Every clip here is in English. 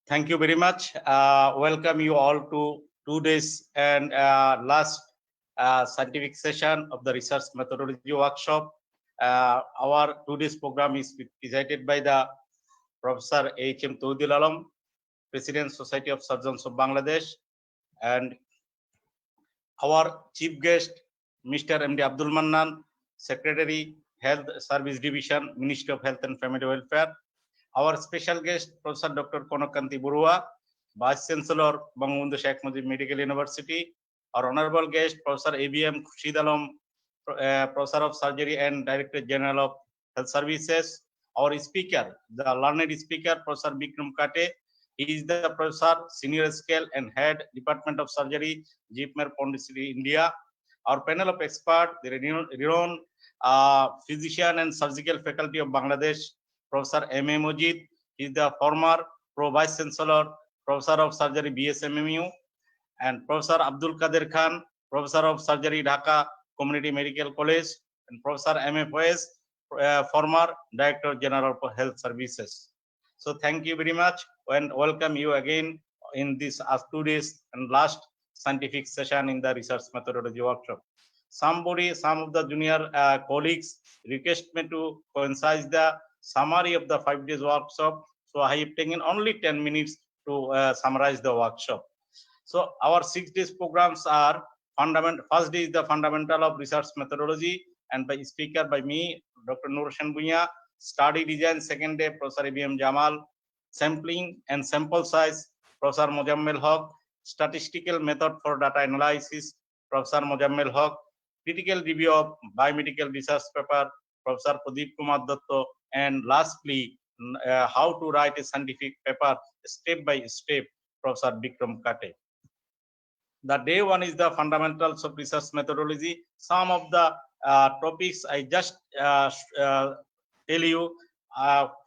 Thank you very much. Welcome you all to today's and last scientific session of the research methodology workshop. Our today's program is presented by the Professor H.M. Tawhidul Alam, President Society of Surgeons of Bangladesh, and our chief guest, Mr. M.D. Abdul Mannan, Secretary, Health Service Division, Ministry of Health and Family Welfare. Our special guest, Professor Dr. Konokanti Burua, Vice Chancellor, Bangabandhu Sheikh Mujib Medical University. Our honorable guest, Professor A.B.M. Khurshid Alam, Professor of Surgery and Director General of Health Services. Our speaker, the learned speaker, Professor Bikram Kate. He is the Professor, Senior Scale and Head, Department of Surgery, Jeepmar, Pondicherry, India. Our panel of experts, the renowned physician and surgical faculty of Bangladesh, Professor M.A. Mojid. He is the former Vice Chancellor, Professor of Surgery, BSMMU, and Professor Abdul Qadir Khan, Professor of Surgery, Dhaka Community Medical College, and Professor M.A. Faiz, former Director General for Health Services. So thank you very much and welcome you again in this today's and last scientific session in the research methodology workshop. Some of the junior colleagues request me to coincide the summary of the 5 days workshop. So I have taken only 10 minutes to summarize the workshop. So our 6 days programs are fundamental. First day is the fundamental of research methodology, and by speaker by me, Dr. Nur Hossain Bhuiyan. Study design, second day, Professor A.B.M. Jamal. Sampling and sample size, Professor Mojammel Haq. Statistical method for data analysis, Professor Mojammel Haq. Critical review of biomedical research paper, Professor Pradeep Kumar Datta. And lastly, how to write a scientific paper step by step, Professor Bikram Kate. The day one is the fundamentals of research methodology. Some of the topics I just tell you.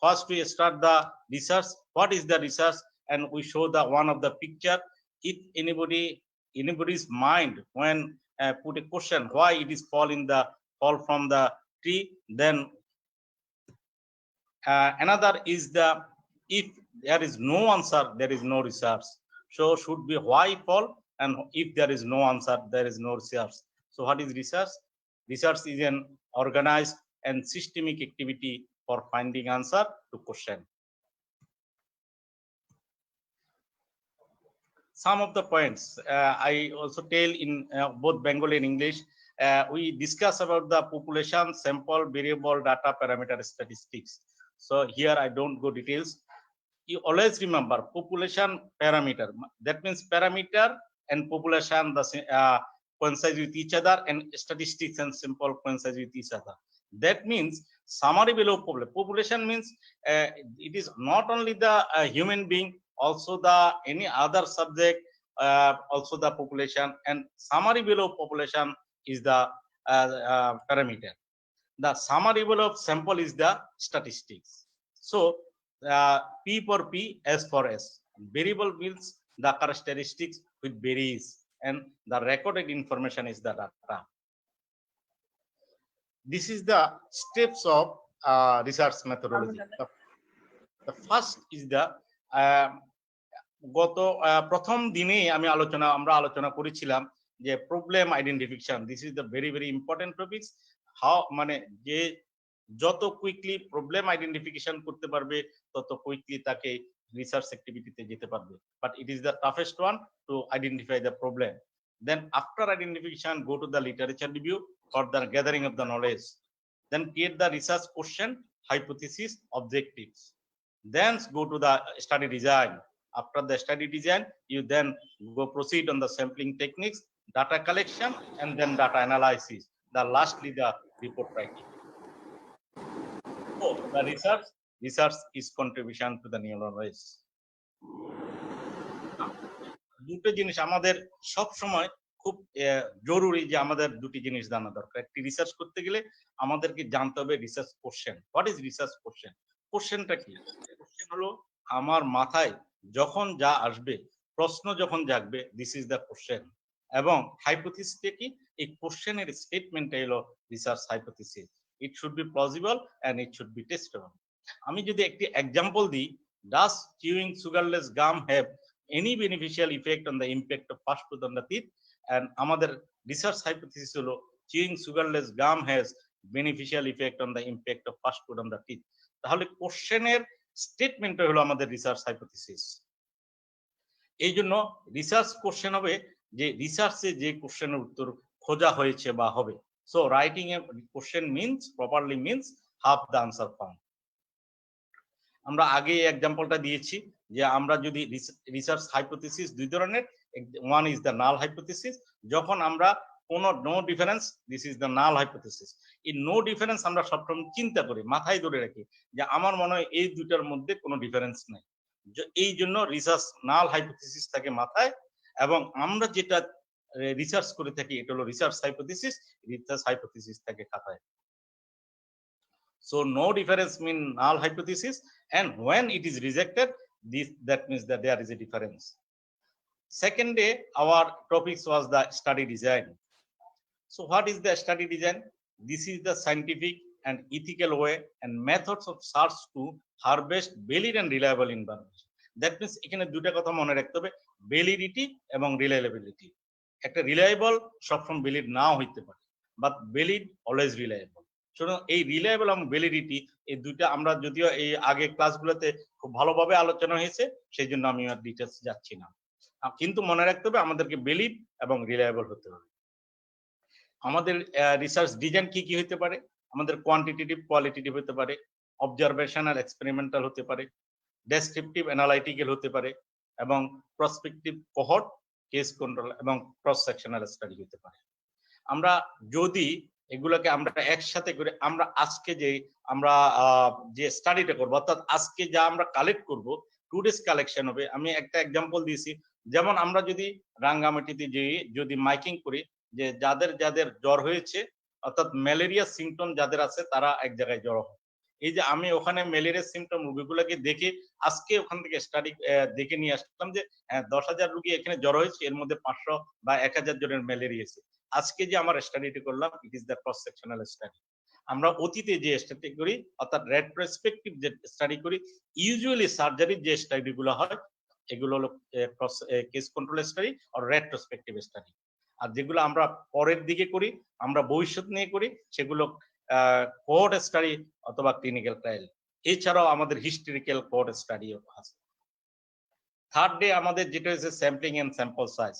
First we start the research. What is the research? And we show the one of the picture. If anybody's mind when put a question why it is fall from the tree, then another is the if there is no answer, there is no research. So should be why fall, and if there is no answer, there is no research. So what is research? Research is an organized and systemic activity for finding answer to question. Some of the points I also tell in both Bengali and English. We discuss about the population, sample, variable, data, parameter, statistics. So here I don't go details. You always remember population, parameter. That means parameter and population coincide with each other, and statistics and sample coincide with each other. That means summary below population means it is not only the human being, also the any other subject, also the population, and summary below population is the parameter. The summary below sample is the statistics. So P for P, S for S. Variable means the characteristics which varies, and the recorded information is the data. This is the steps of research methodology. The first is the গত প্রথম দিনে আমরা আলোচনা করেছিলাম যে problem identification. This is the very very important topics. How মানে যে যত কুইকলি প্রবলেম আইডেন্টিফিকেশন করতে পারবে তত কুইকলি তাকে রিসার্চ অ্যাক্টিভিটিতে যেতে পারবে। But it is the toughest one to identify the problem. Then after identification, go to the literature review for the gathering of the knowledge. Then create the research question, hypothesis, objectives. Then go to the study design. After the study design, you then go proceed on the sampling techniques, data collection, and then data analysis. The lastly the report writing. So the research is contribution to the new knowledge. দুটো জিনিস আমাদের সব সময় খুব জরুরি যে আমাদের দুটি জিনিস জানা দরকার। একটি রিসার্চ করতে গেলে আমাদেরকে জানতে হবে research question. What is research question? কোশ্চেনটা কি? কোশ্চেন হলো আমার মাথায় যখন যা আসবে, প্রশ্ন যখন জাগবে, দিস ইজ দ্য কোশ্চেন। এবং হাইপোথিসিসটা কি? এই কোশ্চেনের স্টেটমেন্টটা হলো research hypothesis. It should be plausible and it should be testable. আমি যদি একটি এক্সাম্পল দিই, Does chewing sugarless gum have any beneficial effect on the impact of fast food on the teeth? And আমাদের research hypothesis হলো chewing sugarless gum has beneficial effect on the impact of fast food on the teeth. তাহলে কোশ্চেনের statement হলো আমাদের research hypothesis. এই জন্য research question হবে যে রিসার্চে যে কোশ্চেনের উত্তর খোঁজা হয়েছে বা হবে। So writing A question means properly means half the answer found. আমরা আগে এক্সাম্পলটা দিয়েছি যে আমরা যদি রিসার্চ হাইপোথিসিস দুই ধরনের, one is the null hypothesis, যখন আমরা কোনো no difference, this is the null hypothesis. এই নো ডিফারেন্স আমরা সবসময় চিন্তা করি, মাথায় ধরে রাখি যে আমার মনে হয় এই দুটার মধ্যে কোনো ডিফারেন্স নাই, এই জন্য রিসার্চ নাল হাইপোথিসিস থাকে মাথায়, এবং আমরা যেটা রিসার্চ করে থাকি এটা হলো রিসার্চ হাইপোথিসিস থাকে খাতায়। So no difference mean null hypothesis, and when it is rejected, that means that there is a difference. Second day, our topics was the study design. So what is the study design? This is the scientific and ethical way and methods of search to harvest valid and reliable information. That means এখানে দুটা কথা মনে রাখতে হবে, validity এবং reliability. একটা reliable সবসময় valid নাও হইতে পারে, বাট ভ্যালিড অলওয়েজ রিলায়েবল। শুনুন, এই রিলায়েবল এবং ভ্যালিডিটি এই দুইটা আমরা যদিও এই আগে ক্লাসগুলোতে খুব ভালোভাবে আলোচনা হয়েছে, সেই জন্য আমি আর ডিটেলস যাচ্ছি না, কিন্তু মনে রাখতে হবে আমাদেরকে ভ্যালিড এবং রিলায়েবল হতে হবে। আমাদের রিসার্চ ডিজাইন কি কি হতে পারে? আমাদের কোয়ান্টিটেটিভ কোয়ালিটেটিভ হতে পারে, অবজারভেশনাল এক্সপেরিমেন্টাল হতে পারে, ডেসক্রিপটিভ অ্যানালাইটিক্যাল হতে পারে, এবং প্রসপেক্টিভ কোহর্ট, কেস কন্ট্রোল এবং ক্রস সেকশনাল স্টাডি হতে পারে। আমরা যদি এগুলোকে আমরা একসাথে করে আমরা আজকে যে স্টাডিটা করবো, অর্থাৎ আজকে যা আমরা কালেক্ট করব, 2 days কালেকশন হবে। আমি একটা এক্সাম্পল দিয়েছি, যেমন আমরা যদি রাঙ্গামাটিতে যদি মাইকিং করি যে যাদের যাদের জ্বর হয়েছে, অর্থাৎ ম্যালেরিয়া সিমটম যাদের আছে তারা এক জায়গায় জড়ো হয়। এই যে আমি ওখানে ম্যালেরিয়া সিমটম রোগীগুলোকে দেখে আজকে ওখান থেকে স্টাডি দেখে নিয়ে আসলাম যে 10,000 রোগী এখানে জ্বর হয়েছে, এর মধ্যে 500 বা 1000 জনের ম্যালেরিয়া আছে। আজকে যে আমার স্টাডিটি করলাম, ইট is the cross sectional study. আমরা অতীতে যে স্টাডি করি, অর্থাৎ রেট্রোস্পেক্টিভ যে স্টাডি করি, ইউজুয়ালি সার্জারির যে স্টাডিগুলো হয় এগুলো হলো কেস কন্ট্রোল স্টাডি আর রেট্রোস্পেক্টিভ স্টাডি। আর যেগুলো আমরা পরের দিকে করি, আমরা ভবিষ্যৎ নিয়ে করি, সেগুলো কোহর্ট স্টাডি অথবা ক্লিনিক্যাল ট্রায়াল। এছাড়াও আমাদের হিস্টোরিক্যাল কোহর্ট স্টাডিও আছে। থার্ড ডে আমাদের যেটা হচ্ছে স্যাম্পলিং এন্ড স্যাম্পল সাইজ।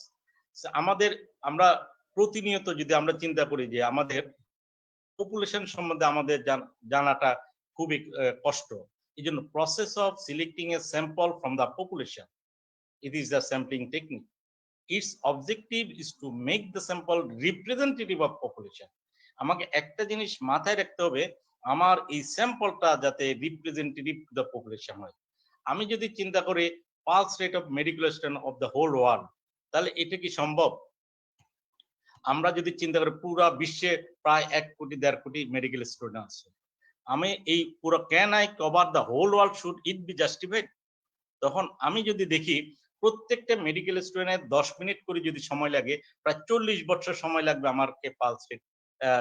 আমরা প্রতিনিয়ত যদি আমরা চিন্তা করি যে আমাদের পপুলেশন সম্বন্ধে আমাদের জানাটা খুবই কষ্ট, এই জন্য process of selecting A sample from the population, it is the sampling technique. It's objective is to make the sample representative of population. আমাকে একটা জিনিস মাথায় রাখতে হবে, আমার এই স্যাম্পলটা যাতে রিপ্রেজেন্টেটিভ টু দ্য পপুলেশন হয়। আমি যদি চিন্তা করি pulse rate of medical student of the whole world, তাহলে এটা কি সম্ভব? আমরা যদি চিন্তা করি পুরো বিশ্বে প্রায় 1 কোটি 1.5 কোটি মেডিকেল স্টুডেন্ট আছে, আমি এই পুরো can I cover the whole world, should it be justified? তখন আমি যদি দেখি প্রত্যেকটা মেডিকেল স্টুডেন্টের 10 মিনিট করে যদি সময় লাগে, প্রায় 40 বছর সময় লাগবে আমাকে পালস রেট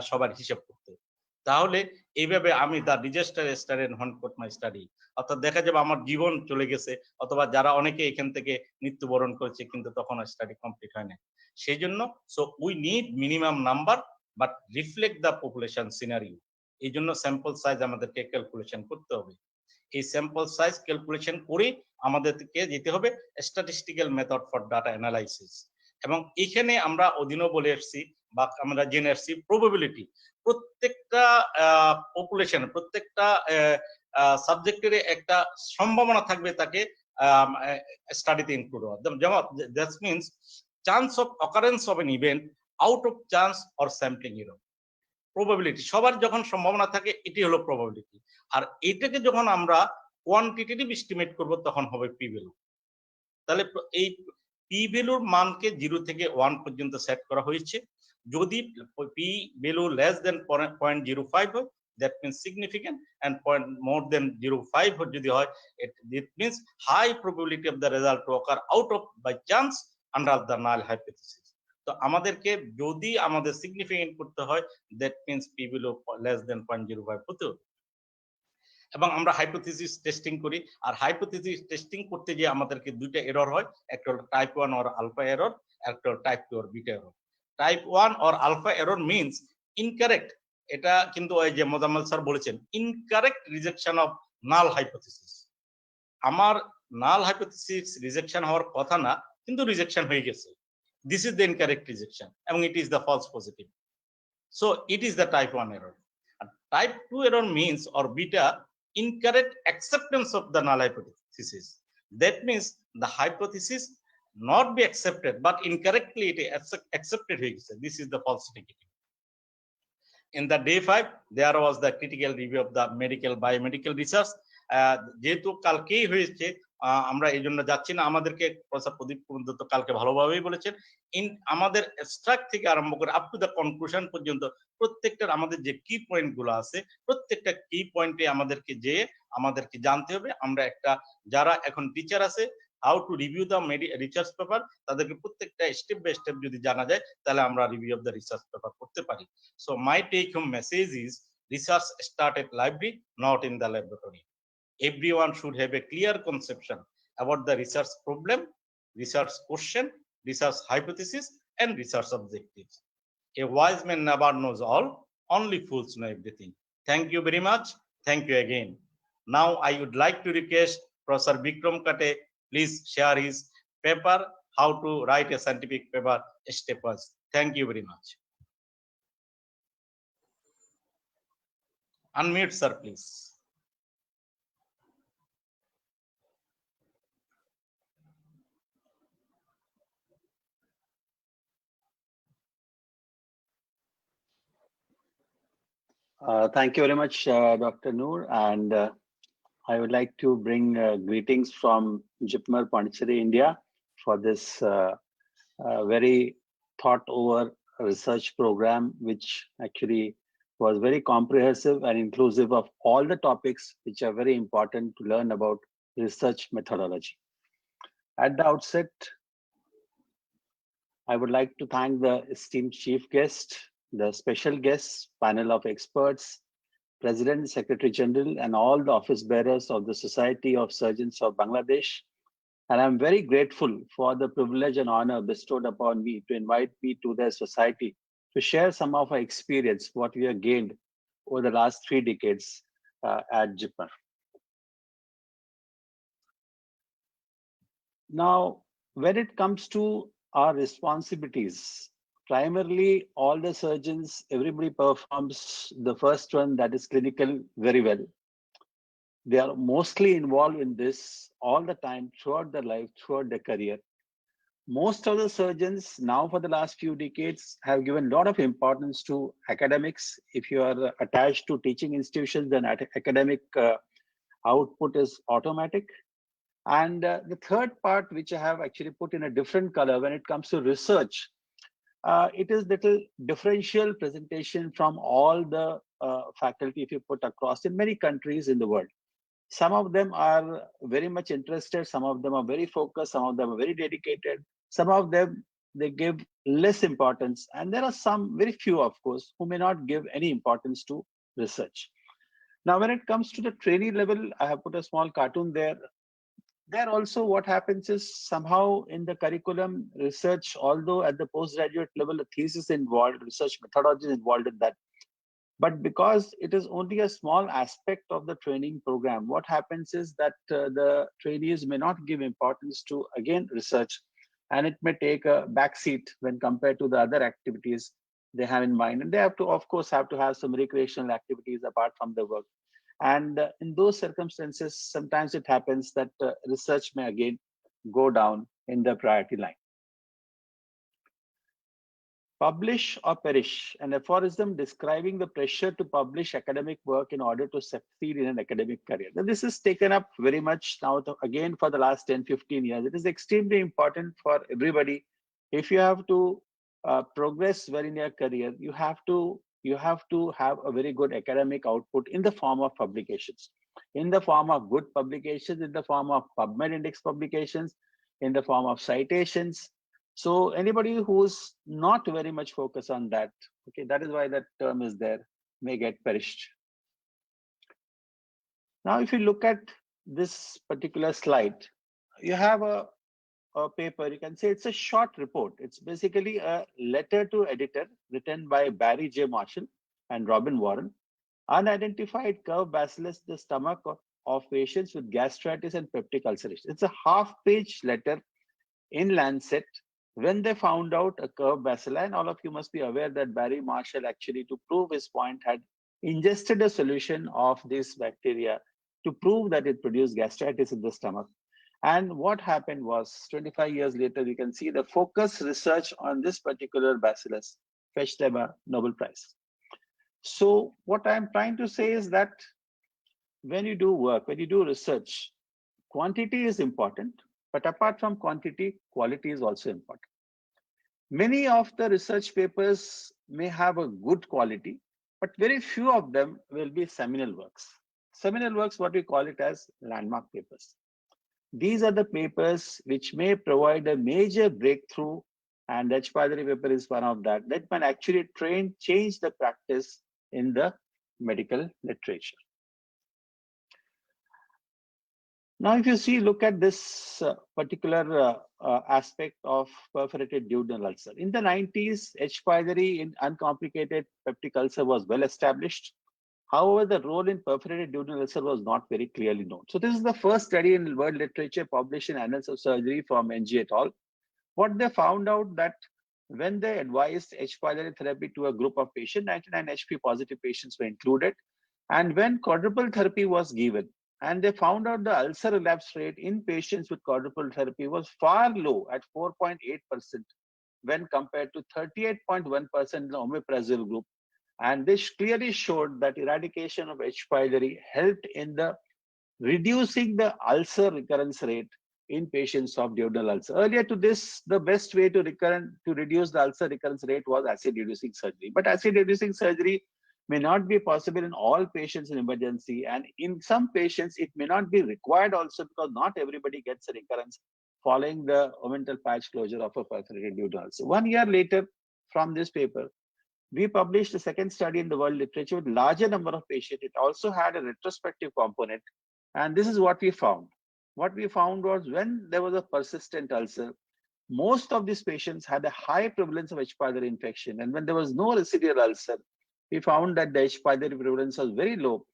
সবার হিসাব করতে। তাহলে এইভাবে আমি the disaster study হন্ট for my study, অর্থাৎ দেখা যাবে আমার জীবন চলে গেছে, অথবা যারা অনেকে এখান থেকে মৃত্যুবরণ করেছে কিন্তু তখন স্টাডি কমপ্লিট হয় না। সেই জন্য so we need minimum number but reflect the population scenario. এই জন্য স্যাম্পল সাইজ আমাদেরকে ক্যালকুলেশন করতে হবে। এই স্যাম্পল সাইজ ক্যালকুলেশন করে আমাদেরকে যেতে হবে statistical method for data analysis. এবং এখানে আমরা অধীনও বলে এসেছি বা আমরা জেনে আসছি প্রবাবিলিটি। প্রত্যেকটা পপুলেশন, প্রত্যেকটা সাবজেক্টের একটা সম্ভাবনা থাকবে তাকে স্টাডিতে ইনক্লুড হওয়ার। যেমন that means chance of occurrence of N event out of chance or sampling error. Probability সবার যখন সম্ভাবনা থাকে, এটি হলো প্রবাবিলিটি। আর এটাকে যখন আমরা কোয়ান্টিটেটিভ এস্টিমেট করব তখন হবে পি ভ্যালু। তাহলে এই পি ভ্যালুর মানকে 0 থেকে 1 পর্যন্ত সেট করা হয়েছে। যদি পি ভ্যালু লেস দেন 0.05 হয়, that means significant, and more than 0.5 যদি হয়, it means high probability of the result to occur out of by chance under the null hypothesis. তো আমাদেরকে যদি আমাদের সিগনিফিকেন্ট করতে হয়, that means p value less than 0.05 হতে হবে। এবং আমরা হাইপোথিসিস টেস্টিং করি। আর হাইপোথিসিস টেস্টিং করতে গিয়ে আমাদেরকে দুইটা এরর হয়, একটা হলো টাইপ 1 অর আলফা এরর, একটা হলো type 2 or beta error. Type 1 or alpha error means incorrect, এটা কিন্তু ওই যে মোজাম্মেল স্যার বলেছেন, incorrect rejection of null hypothesis. আমার নাল হাইপোথিসিস রিজেকশন হওয়ার কথা না, কিন্তু রিজেকশন হয়ে গেছে। This is the incorrect rejection এবং it is the false positive. So it is the type 1 error. And type 2 error means or beta incorrect acceptance of the null hypothesis. That means the hypothesis not be accepted, but incorrectly it is accepted. This is the false negative. In the day 5, there was the critical review of the medical biomedical research. যেহেতু কালকেই হয়েছে, আমরা এই জন্য যাচ্ছি না। আমাদেরকে professor প্রদীপ দত্ত কালকে ভালোভাবেই বলেছেন, আমাদের এক্সট্রাক্ট থেকে আরম্ভ করে আপ টু দ্য কনক্লুশন পর্যন্ত প্রত্যেকটার আমাদের যে কি পয়েন্ট গুলো আছে, প্রত্যেকটা কি পয়েন্টে আমাদেরকে জানতে হবে। আমরা একটা যারা এখন টিচার আছে, how to review the research paper, তাদেরকে প্রত্যেকটা স্টেপ বাই স্টেপ যদি জানা যায়, তাহলে আমরা review of the research paper করতে পারি। So my take home message is research start at library, not in the laboratory. Everyone should have a clear conception about the research problem, research question, research hypothesis, and research objectives. A wise man never knows all, only fools know everything. Thank you very much. Thank you again. Now I would like to request Professor Bikram Kate, please share his paper, how to write a scientific paper step-wise. Thank you very much. Unmute, sir, please. Thank you very much, Dr. Noor. And I would like to bring greetings from JIPMER, Pondicherry, India, for this very thought-over research program, which actually was very comprehensive and inclusive of all the topics which are very important to learn about research methodology. At the outset, I would like to thank the esteemed chief guest, the special guests, panel of experts, President, Secretary General, and all the office bearers of the Society of Surgeons of Bangladesh. And I'm very grateful for the privilege and honor bestowed upon me to invite me to their society to share some of our experience, what we have gained over the last 3 decades at JIPMER. Now, when it comes to our responsibilities, primarily all the surgeons, everybody performs the first one, that is clinical, very well. They are mostly involved in this all the time, throughout their life, throughout their career. Most of the surgeons now for the last few decades have given a lot of importance to academics. If you are attached to teaching institutions, then academic output is automatic. And the third part, which I have actually put in a different color when it comes to research, it is little differential presentation from all the faculty if you put across in many countries in the world. Some of them are very much interested, some of them are very focused, some of them are very dedicated, some of them they give less importance, and there are some, very few of course, who may not give any importance to research. Now when it comes to the trainee level, I have put a small cartoon there. There also what happens is somehow in the curriculum research, although at the postgraduate level the thesis involved, research methodology is involved in that, but because it is only a small aspect of the training program, what happens is that the trainees may not give importance to, again, research, and it may take a backseat when compared to the other activities they have in mind. And they have to, of course, have some recreational activities apart from the work. And in those circumstances, sometimes it happens that research may again go down in the priority line. Publish or perish, an aphorism describing the pressure to publish academic work in order to succeed in an academic career. Now, this is taken up very much now, again, for the last 10, 15 years. It is extremely important for everybody. If you have to progress well in your career, you have to have a very good academic output in the form of publications, in the form of good publications, in the form of PubMed index publications, in the form of citations. So anybody who's not very much focused on that, okay, that is why that term is there, may get perished. Now, if you look at this particular slide, you have a paper. You can say it's a short report. It's basically a letter to editor written by Barry J. Marshall and Robin Warren. Unidentified curved bacillus in the stomach of patients with gastritis and peptic ulceration. It's a half-page letter in Lancet when they found out a curved bacilli, and all of you must be aware that Barry Marshall actually, to prove his point, had ingested a solution of this bacteria to prove that it produced gastritis in the stomach. And what happened was 25 years later, you can see the focus research on this particular bacillus fetched them a Nobel Prize. So what I'm trying to say is that when you do work, when you do research, quantity is important, but apart from quantity, quality is also important. Many of the research papers may have a good quality, but very few of them will be seminal works. Seminal works, what we call it as landmark papers. These are the papers which may provide a major breakthrough, and H. Padari paper is one of that can actually change the practice in the medical literature. Now, if you see, look at this particular aspect of perforated duodenal ulcer. In the 90s, H. pylori in uncomplicated peptic ulcer was well established. However, the role in perforated duodenal ulcer was not very clearly known. So this is the first study in world literature published in Annals of Surgery from NG et al. What they found out that when they advised H. pylori therapy to a group of patients, 99 HP positive patients were included. And when quadruple therapy was given, and they found out the ulcer relapse rate in patients with quadruple therapy was far low at 4.8% when compared to 38.1% in the omeprazole group. And this clearly showed that eradication of H. pylori helped in the reducing the ulcer recurrence rate in patients of duodenal ulcer. Earlier to this, the best way to reduce the ulcer recurrence rate was acid-reducing surgery. But acid-reducing surgery may not be possible in all patients in emergency, and in some patients it may not be required also, because not everybody gets a recurrence following the omental patch closure of a perforated duodenal ulcer. 1 year later from this paper, we published a second study in the world literature with larger number of patients. It also had a retrospective component, and this is what we found. What we found was when there was a persistent ulcer, most of these patients had a high prevalence of H. pylori infection, and when there was no residual ulcer, we found that the H. pylori prevalence was very low.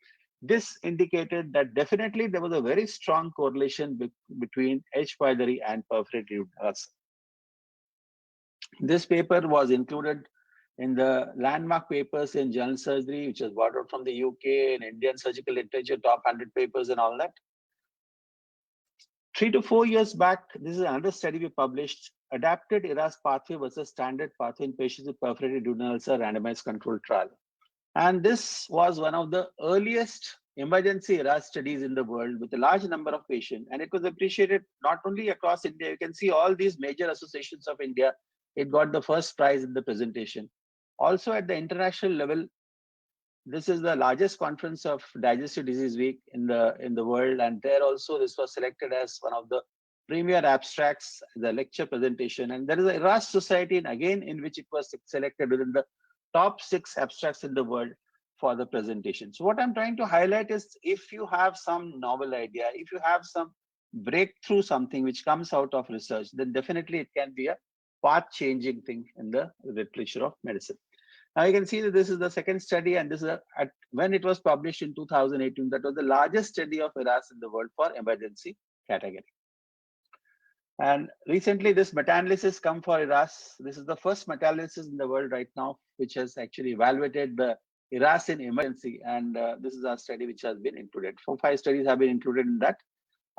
This indicated that definitely there was a very strong correlation between H. pylori and perforated ulcer. This paper was included in the landmark papers in General Surgery, which was brought out from the UK, and Indian Surgical Literature, top 100 papers and all that. 3 to 4 years back, this is another study we published, adapted ERAS pathway versus standard pathway in patients with perforated duodenal ulcer randomized controlled trial. And this was one of the earliest emergency ERAS studies in the world with a large number of patients. And it was appreciated not only across India, you can see all these major associations of India, it got the first prize in the presentation. Also at the international level, this is the largest conference of Digestive Disease Week in the world, and there also this was selected as one of the premier abstracts, the lecture presentation. And there is a ERAS Society, and again in which it was selected within the top 6 abstracts in the world for the presentation. So what I'm trying to highlight is, if you have some novel idea, if you have some breakthrough, something which comes out of research, then definitely it can be a path-changing thing in the literature of medicine. Now you can see that this is the second study, and this is when it was published in 2018, that was the largest study of ERAS in the world for emergency category. And recently this meta-analysis come for ERAS. This is the first meta-analysis in the world right now, which has actually evaluated the ERAS in emergency. And this is a study which has been included. 4-5 studies have been included in that,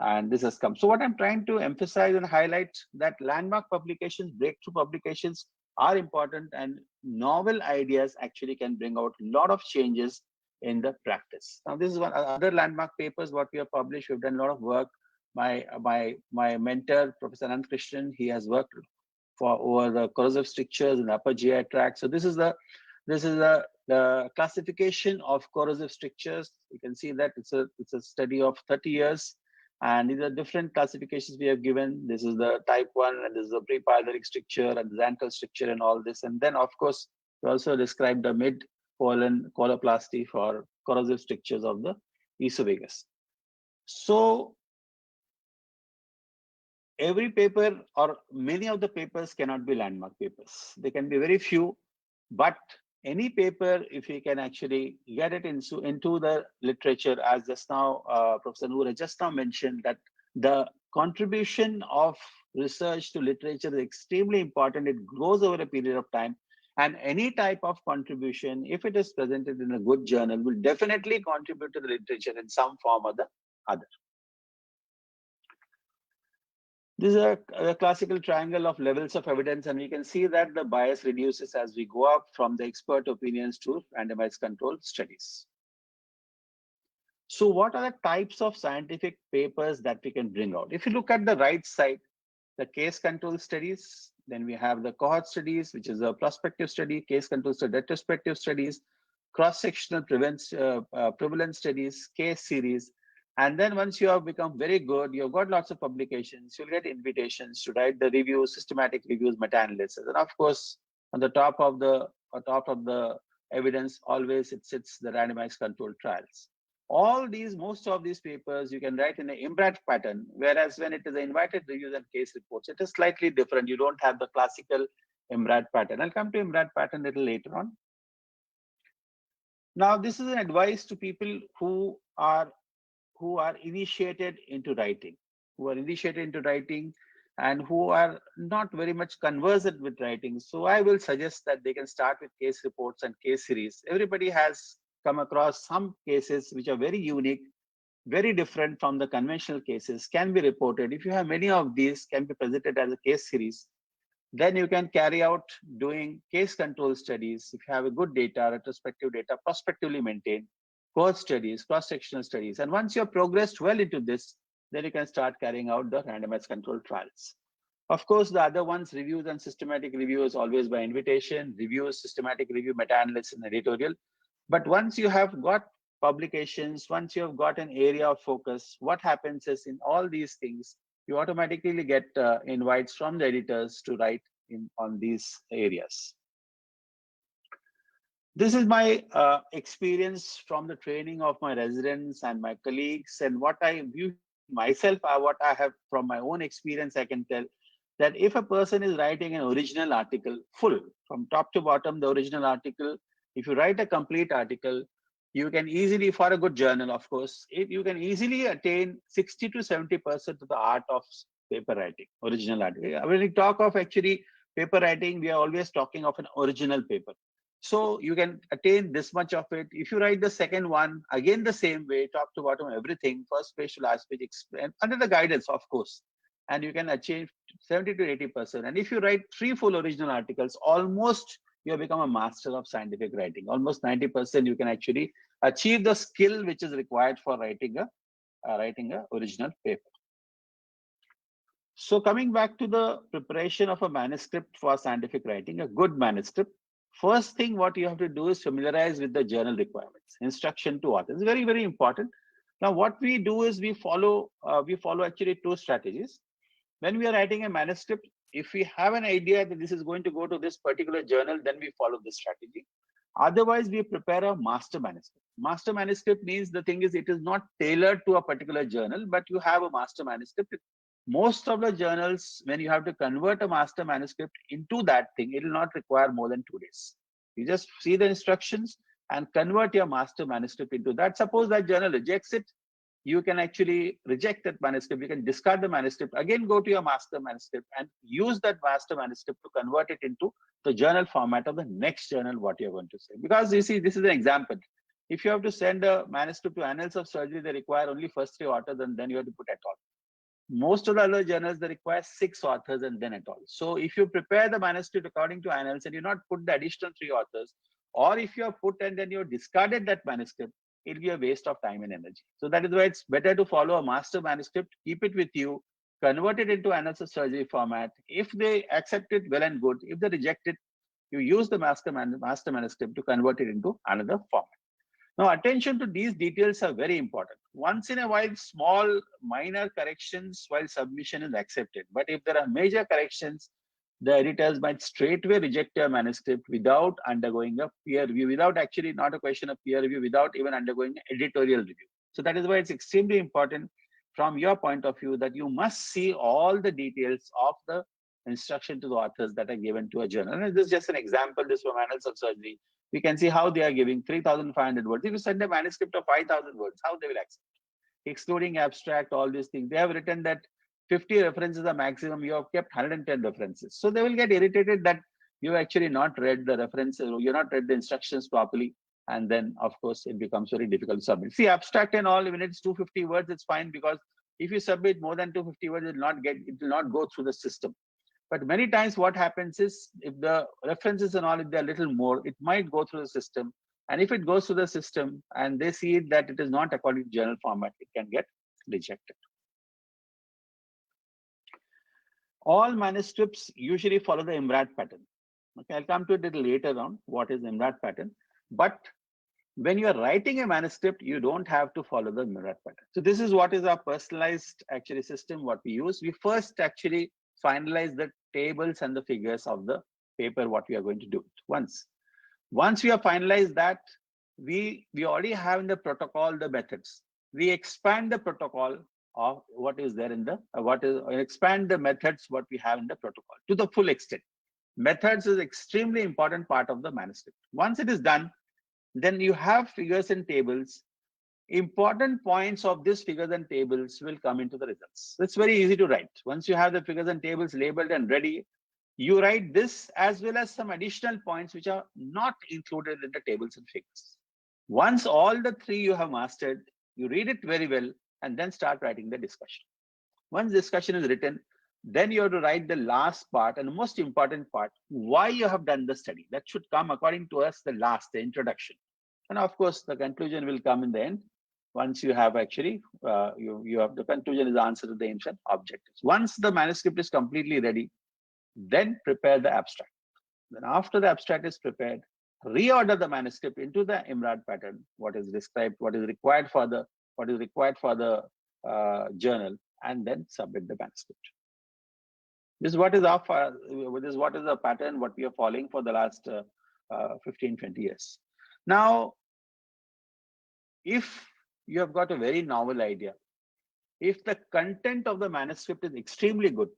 and this has come. So what I'm trying to emphasize and highlight that landmark publications, breakthrough publications are important, and novel ideas actually can bring out a lot of changes in the practice. Now, this is one other landmark papers what we have published. We've done a lot of work. My mentor, Professor Anand Krishnan, he has worked for over the corrosive strictures in the upper GI tract. So this is the classification of corrosive strictures. You can see that it's a study of 30 years. And these are different classifications we have given. This is the type 1, and this is the pre-pyloric stricture and the Zantel stricture and all this. And then, of course, we also described the mid-colon coloplasty for corrosive strictures of the esophagus. So every paper or many of the papers cannot be landmark papers. They can be very few, but any paper, if we can actually get it into the literature, as just now Professor Noor just now mentioned, that the contribution of research to literature is extremely important. It grows over a period of time. And any type of contribution, if it is presented in a good journal, will definitely contribute to the literature in some form or the other. This is a classical triangle of levels of evidence, and we can see that the bias reduces as we go up from the expert opinions to randomized controlled studies. So what are the types of scientific papers that we can bring out? If you look at the right side, the case control studies, then we have the cohort studies, which is a prospective study, case control study, retrospective studies, cross-sectional prevalence studies, case series. And then once you have become very good, you've got lots of publications, you'll get invitations to write the reviews, systematic reviews, meta-analysis. And of course, on the top of the evidence, always it sits the randomized controlled trials. Most of these papers you can write in an IMRAT pattern, whereas when it is invited reviews and case reports, it is slightly different. You don't have the classical IMRAT pattern. I'll come to IMRAT pattern a little later on. Now, this is an advice to people who are initiated into writing, and who are not very much conversant with writing. So I will suggest that they can start with case reports and case series. Everybody has come across some cases which are very unique, very different from the conventional cases, can be reported. If you have many of these, can be presented as a case series. Then you can carry out doing case control studies. If you have a good data, retrospective data, prospectively maintained, cohort studies, cross-sectional studies. And once you have progressed well into this, then you can start carrying out the randomized controlled trials. Of course, the other ones, reviews and systematic reviews, always by invitation, reviews, systematic review, meta-analysis, and editorial. But once you have got publications, once you have got an area of focus, what happens is in all these things, you automatically get invites from the editors to write on these areas. This is my experience from the training of my residents and my colleagues, and what I view myself, what I have from my own experience, I can tell that if a person is writing an original article, full, from top to bottom, the original article, if you write a complete article, you can easily, for a good journal, of course, you can easily attain 60 to 70% of the art of paper writing, original article. When we talk of actually paper writing, we are always talking of an original paper. So you can attain this much of it. If you write the second one, again the same way, top to bottom, everything, first page to last page, under the guidance, of course, and you can achieve 70 to 80%. And if you write 3 full original articles, almost you have become a master of scientific writing. Almost 90% you can actually achieve the skill which is required for writing a original paper. So coming back to the preparation of a manuscript for scientific writing, a good manuscript, first thing what you have to do is familiarize with the journal requirements, instruction to authors. Very, very important. Now, what we do is we follow actually 2 strategies. When we are writing a manuscript, if we have an idea that this is going to go to this particular journal, then we follow this strategy. Otherwise, we prepare a master manuscript. Master manuscript means the thing is it is not tailored to a particular journal, but you have a master manuscript. Most of the journals, when you have to convert a master manuscript into that thing, it will not require more than 2 days. You just see the instructions and convert your master manuscript into that. Suppose that journal rejects it, you can actually reject that manuscript. You can discard the manuscript, again go to your master manuscript and use that master manuscript to convert it into the journal format of the next journal, what you're going to say. Because you see, this is an example. If you have to send a manuscript to Annals of Surgery, they require only first 3 authors and then you have to put et al. Most of the other journals, they require 6 authors and then et al. So if you prepare the manuscript according to Annals and you not put the additional 3 authors, or if you have put and then you have discarded that manuscript, it'll be a waste of time and energy. So that is why it's better to follow a master manuscript, keep it with you, convert it into Annals of Surgery format. If they accept it, well and good. If they reject it, you use the master manuscript to convert it into another format. Now, attention to these details are very important. Once in a while, small, minor corrections while submission is accepted. But if there are major corrections, the editors might straightway reject your manuscript without undergoing a peer review, without actually not a question of peer review, without even undergoing an editorial review. So that is why it's extremely important from your point of view that you must see all the details of the instruction to the authors that are given to a journal. And this is just an example, this from Annals of Surgery. We can see how they are giving 3,500 words. If you send a manuscript of 5,000 words, how they will accept, excluding abstract, all these things. They have written that 50 references are maximum. You have kept 110 references. So they will get irritated that you actually not read the references, you're not read the instructions properly. And then, of course, it becomes very difficult to submit. See, abstract and all, when it's 250 words, it's fine, because if you submit more than 250 words, it will not go through the system. But many times what happens is, if the references and all, if they're a little more, it might go through the system. And if it goes through the system and they see that it is not according to journal format, it can get rejected. All manuscripts usually follow the IMRAD pattern. Okay, I'll come to it a little later on, what is IMRAD pattern. But when you are writing a manuscript, you don't have to follow the IMRAD pattern. So this is what is our personalized actually system, what we use. We first actually finalize the tables and the figures of the paper, what we are going to do. Once we have finalized that, we already have in the protocol the methods. We expand the protocol of what is there in the expand the methods what we have in the protocol to the full extent. Methods is extremely important part of the manuscript. Once it is done, then you have figures and tables. Important points of these figures and tables will come into the results. It's very easy to write. Once you have the figures and tables labeled and ready, you write this as well as some additional points which are not included in the tables and figures. Once all the three you have mastered, you read it very well and then start writing the discussion. Once discussion is written, then you have to write the last part and the most important part, why you have done the study. That should come according to us, the introduction. And of course, the conclusion will come in the end. Once you have actually, you have the conclusion is the answer to the ancient objectives. Once the manuscript is completely ready, then prepare the abstract. Then after the abstract is prepared, reorder the manuscript into the IMRAD pattern, what is described, what is required for the journal, and then submit the manuscript. This is what is the pattern what we are following for the last 15-20 years. Now, if you have got a very novel idea, if the content of the manuscript is extremely good,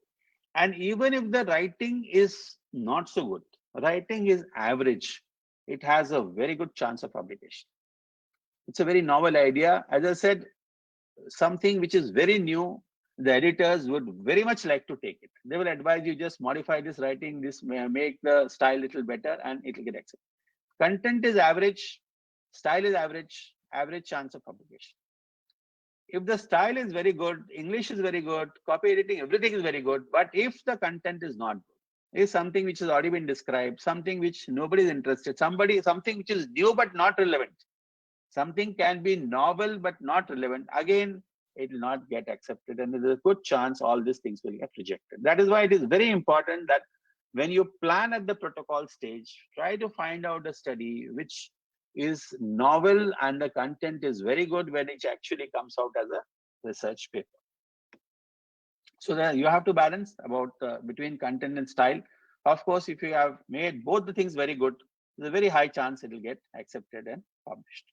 and even if the writing is not so good, writing is average, it has a very good chance of publication. It's a very novel idea. As I said, something which is very new, the editors would very much like to take it. They will advise you just modify this writing, this may make the style a little better, and it will get accepted. Content is average, style is average, average chance of publication. If the style is very good, English is very good, copy editing, everything is very good, but if the content is not good, is something which has already been described, something which nobody is interested, something which is new but not relevant, something can be novel but not relevant, again, it will not get accepted, and there is a good chance all these things will get rejected. That is why it is very important that when you plan at the protocol stage, try to find out a study which is novel and the content is very good when it actually comes out as a research paper. So then you have to balance about between content and style. Of course, if you have made both the things very good, there's a very high chance it will get accepted and published.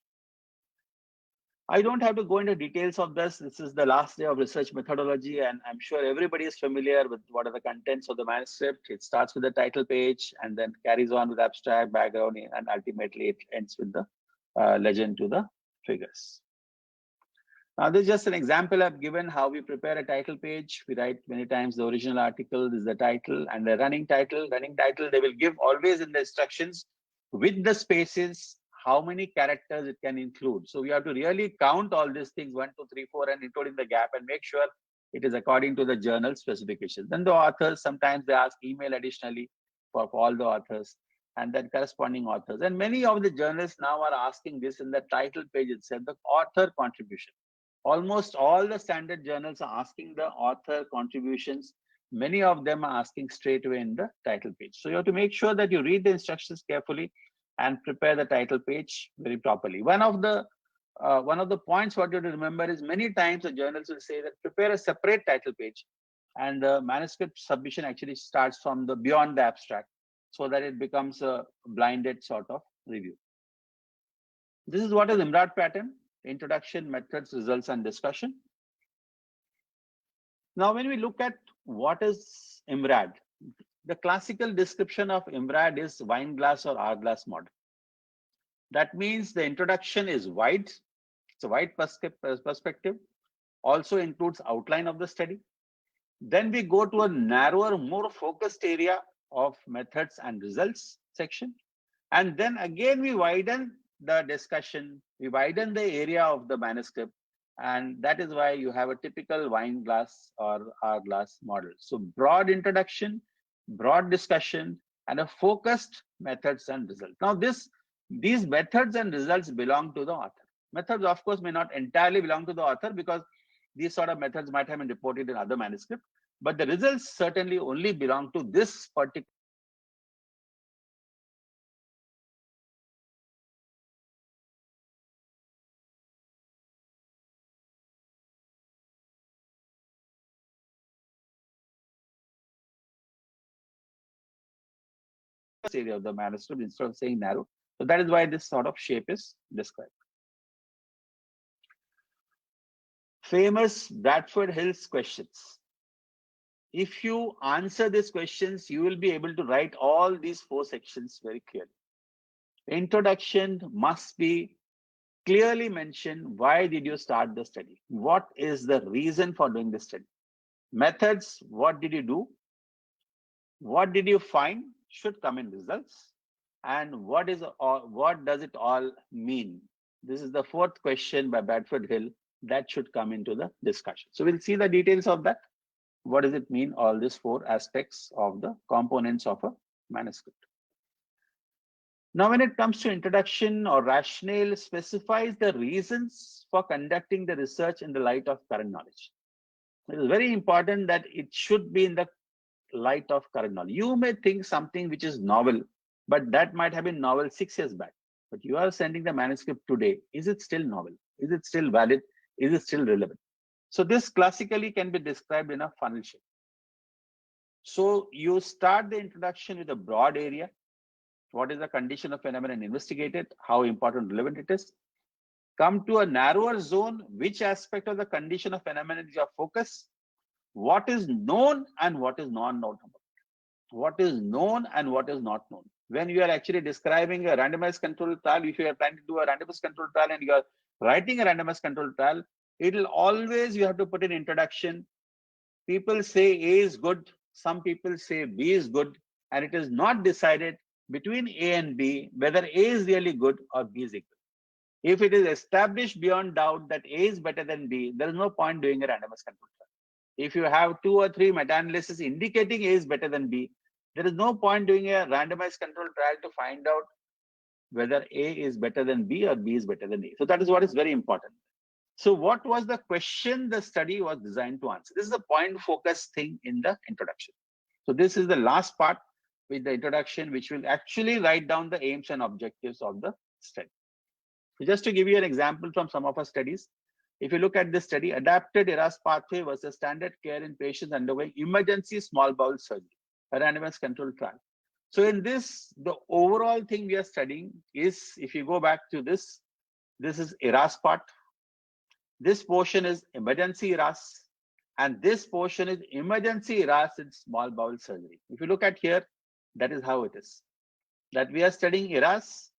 I don't have to go into details of this. This is the last day of research methodology, and I'm sure everybody is familiar with what are the contents of the manuscript. It starts with the title page and then carries on with abstract, background, and ultimately it ends with the legend to the figures. Now, this is just an example I've given how we prepare a title page. We write many times the original article, this is the title, and the running title. Running title, they will give always in the instructions with the spaces, how many characters it can include. So we have to really count all these things, 1, 2, 3, 4, and including the gap, and make sure it is according to the journal specifications. Then the authors, sometimes they ask email additionally for all the authors, and then corresponding authors. And many of the journals now are asking this in the title page itself, the author contribution. Almost all the standard journals are asking the author contributions. Many of them are asking straight away in the title page. So you have to make sure that you read the instructions carefully and prepare the title page very properly. One of the points what you have to remember is many times the journals will say that prepare a separate title page, and the manuscript submission actually starts from the beyond the abstract, so that it becomes a blinded sort of review. This is what is IMRAD pattern. introduction, methods, results, and discussion. Now, when we look at what is IMRAD, the classical description of IMRAD is wine glass or hourglass model. That means the introduction is wide. It's a wide perspective, also includes outline of the study. Then we go to a narrower, more focused area of methods and results section. And then again, we widen the discussion, we widen the area of the manuscript. And that is why you have a typical wine glass or hourglass model. So broad introduction, broad discussion, and a focused methods and results. Now these methods and results belong to the author. Methods, of course, may not entirely belong to the author because these sort of methods might have been reported in other manuscripts, but the results certainly only belong to this particular area of the manuscript instead of saying narrow. So that is why this sort of shape is described. Famous Bradford Hill's questions. If you answer these questions, you will be able to write all these 4 sections very clearly. Introduction must be clearly mentioned. Why did you start the study? What is the reason for doing the study? Methods, what did you do? What did you find? Should come in results. And what does it all mean? This is the 4th question by Bradford Hill that should come into the discussion. So we'll see the details of that. What does it mean? All these 4 aspects of the components of a manuscript. Now, when it comes to introduction or rationale, specifies the reasons for conducting the research in the light of current knowledge. It is very important that it should be in the light of current knowledge. You may think something which is novel, but that might have been novel 6 years back. But you are sending the manuscript today. Is it still novel? Is it still valid? Is it still relevant? So this classically can be described in a funnel shape. So you start the introduction with a broad area. What is the condition of phenomenon investigated? How important, relevant it is? Come to a narrower zone. Which aspect of the condition of phenomenon is your focus? What is known and what is not known? What is known and what is not known? When you are actually describing a randomized controlled trial, if you are trying to do a randomized controlled trial and you are writing a randomized controlled trial, it will always, you have to put in introduction. People say A is good, some people say B is good, and it is not decided between A and B whether A is really good or B is equal. If it is established beyond doubt that A is better than B, there is no point doing a randomized controlled trial. If you have 2 or 3 meta-analysis indicating A is better than B, there is no point doing a randomized controlled trial to find out whether A is better than B or B is better than A. So that is what is very important. So what was the question the study was designed to answer? This is the point focus thing in the introduction. So this is the last part with the introduction, which will actually write down the aims and objectives of the study. So just to give you an example from some of our studies, if you look at this study, adapted ERAS pathway versus standard care in patients undergoing emergency small bowel surgery, a randomized controlled trial. So in this, the overall thing we are studying is, if you go back to this is ERAS part. This portion is emergency ERAS, and this portion is emergency ERAS in small bowel surgery. If you look at here, that is how it is. That we are studying ERAS,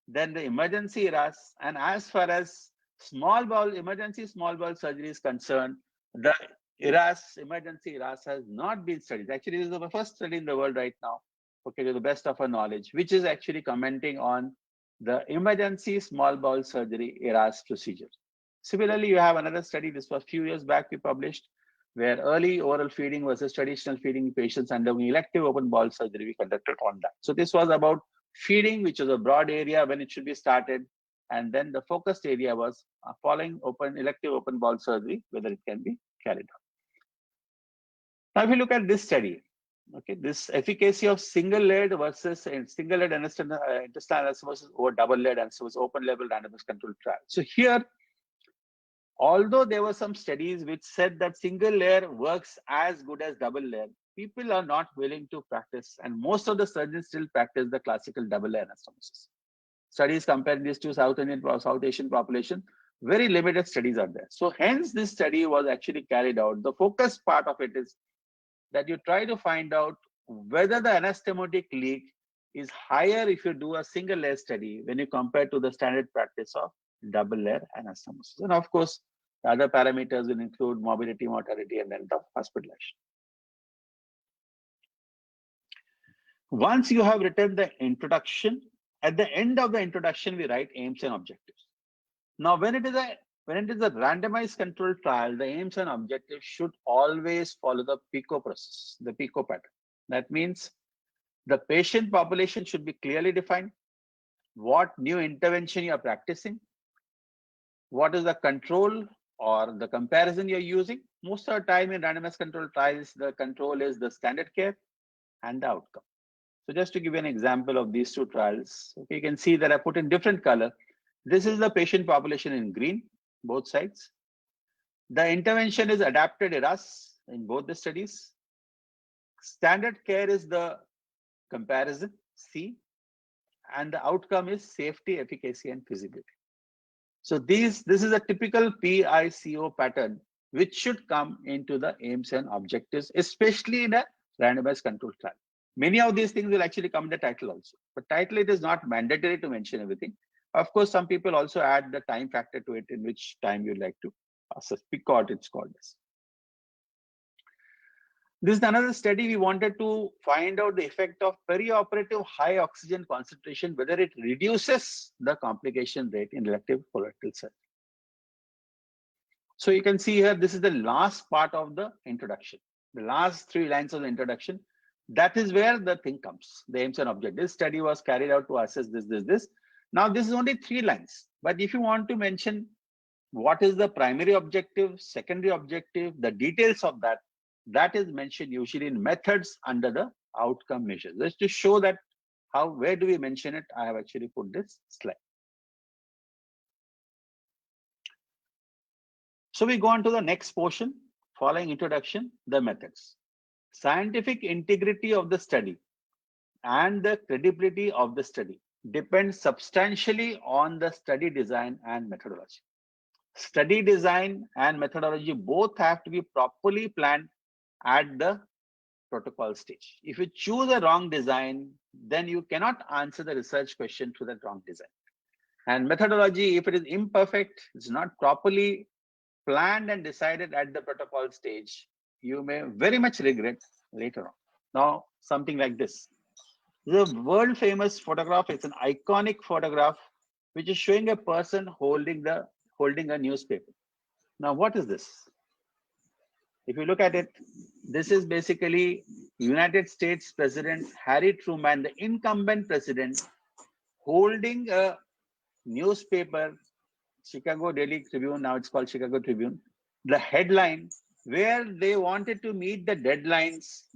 then the emergency ERAS, and as far as emergency small bowel surgery is concerned, the ERAS, emergency ERAS has not been studied. Actually, this is the first study in the world right now, okay, to the best of our knowledge, which is actually commenting on the emergency small bowel surgery ERAS procedure. Similarly, you have another study, this was a few years back we published, where early oral feeding versus traditional feeding in patients undergoing elective open bowel surgery we conducted on that. So this was about feeding, which was a broad area when it should be started. And then the focused area was following elective open bowel surgery, whether it can be carried out. Now, if you look at this study, okay, this efficacy of single lead versus single lead intestinal anastomosis over double lead anastomosis open label randomized controlled trial. So here, although there were some studies which said that single layer works as good as double layer, people are not willing to practice, and most of the surgeons still practice the classical double layer anastomosis. Studies comparing these to South Asian population, Very limited studies are there. So hence this study was actually carried out. The focus part of it is that you try to find out whether the anastomotic leak is higher if you do a single layer study when you compare to the standard practice of double layer anastomosis. And of course, the other parameters will include morbidity, mortality, and length of hospitalization. Once you have written the introduction, at the end of the introduction, we write aims and objectives. Now, when it is a randomized controlled trial, the aims and objectives should always follow the PICO process, the PICO pattern. That means the patient population should be clearly defined, what new intervention you are practicing, what is the control or the comparison you're using. Most of the time in randomized controlled trials, the control is the standard care and the outcome. So just to give you an example of these two trials, okay, you can see that I put in different color. This is the patient population in green, both sides. The intervention is adapted ERAS in both the studies. Standard care is the comparison, C, and the outcome is safety, efficacy, and feasibility. So this is a typical PICO pattern, which should come into the aims and objectives, especially in a randomized controlled trial. Many of these things will actually come in the title also, but title, it is not mandatory to mention everything. Of course, some people also add the time factor to it, in which time you'd like to assess. PICOT, it's called this. This is another study. We wanted to find out the effect of perioperative high oxygen concentration, whether it reduces the complication rate in elective colorectal surgery. So you can see here, this is the last part of the introduction, the last 3 lines of the introduction. That is where the thing comes, the aims and objectives. This study was carried out to assess this. Now, this is only 3 lines. But if you want to mention what is the primary objective, secondary objective, the details of that, that is mentioned usually in methods under the outcome measures. Just to show that where do we mention it, I have actually put this slide. So we go on to the next portion, following introduction, the methods. Scientific integrity of the study and the credibility of the study depends substantially on the study design and methodology. Study design and methodology both have to be properly planned at the protocol stage. If you choose a wrong design, then you cannot answer the research question through that wrong design. And methodology, if it is imperfect, it's not properly planned and decided at the protocol stage, you may very much regret later on. Now, something like this. The world famous photograph, it's an iconic photograph, which is showing a person holding a newspaper. Now, what is this? If you look at it, this is basically United States President Harry Truman, the incumbent president, holding a newspaper, Chicago Daily Tribune, now it's called Chicago Tribune. The headline, where they wanted to meet the deadlines,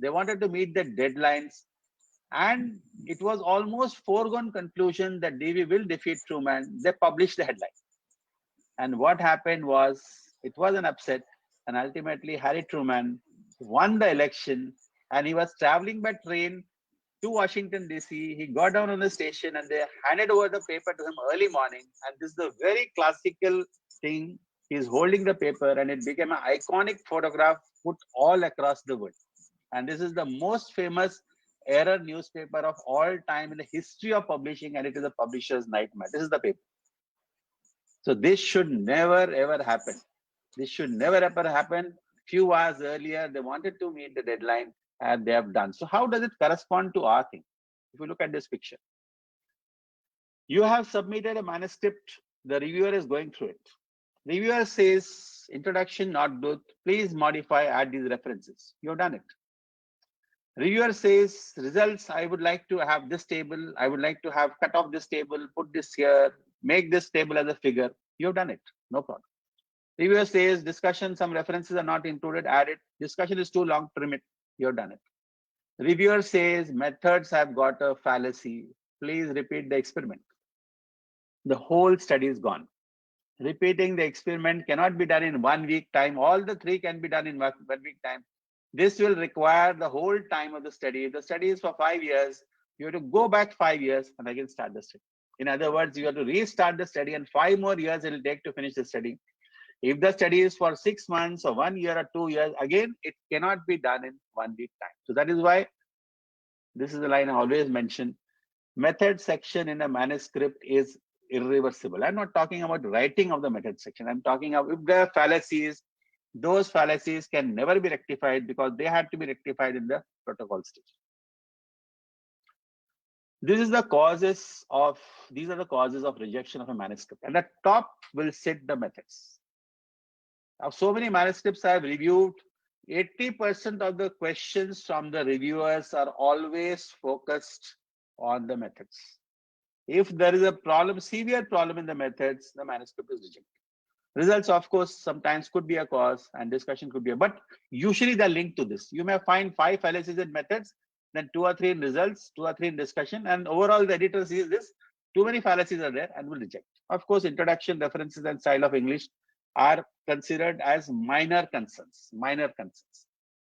and it was almost foregone conclusion that DV will defeat Truman. They published the headline. And what happened was, it was an upset, and ultimately Harry Truman won the election, and he was traveling by train to Washington, D.C. He got down on the station and they handed over the paper to him early morning. And this is the very classical thing. He's holding the paper, and it became an iconic photograph put all across the world. And this is the most famous error newspaper of all time in the history of publishing, and it is a publisher's nightmare. This is the paper. So this should never ever happen. This should never ever happen. Few hours earlier, they wanted to meet the deadline, and they have done. So how does it correspond to our thing? If you look at this picture, you have submitted a manuscript. The reviewer is going through it. Reviewer says, introduction not good. Please modify, add these references. You have done it. Reviewer says, results, I would like to have this table. I would like to have cut off this table, put this here, make this table as a figure. You have done it. No problem. Reviewer says, discussion, some references are not included, add it. Discussion is too long, trim it. You have done it. Reviewer says, methods have got a fallacy. Please repeat the experiment. The whole study is gone. Repeating the experiment cannot be done in 1 week time. All the 3 can be done in 1 week time. This will require the whole time of the study. If the study is for 5 years, you have to go back 5 years and again start the study. In other words, you have to restart the study, and 5 more years it will take to finish the study. If the study is for 6 months or 1 year or 2 years, again, it cannot be done in 1 week time. So that is why this is the line I always mention. Method section in a manuscript is irreversible. I'm not talking about writing of the method section. I'm talking about if there are fallacies, those fallacies can never be rectified because they have to be rectified in the protocol stage. These are the causes of rejection of a manuscript. And the top will sit the methods. Now, so many manuscripts I have reviewed. 80% of the questions from the reviewers are always focused on the methods. If there is a problem, severe problem in the methods, the manuscript is rejected. Results, of course, sometimes could be a cause and discussion could be a, but usually they're linked to this. You may find 5 fallacies in methods, then 2 or 3 in results, 2 or 3 in discussion, and overall the editor sees this, too many fallacies are there and will reject. Of course, introduction, references, and style of English are considered as minor concerns.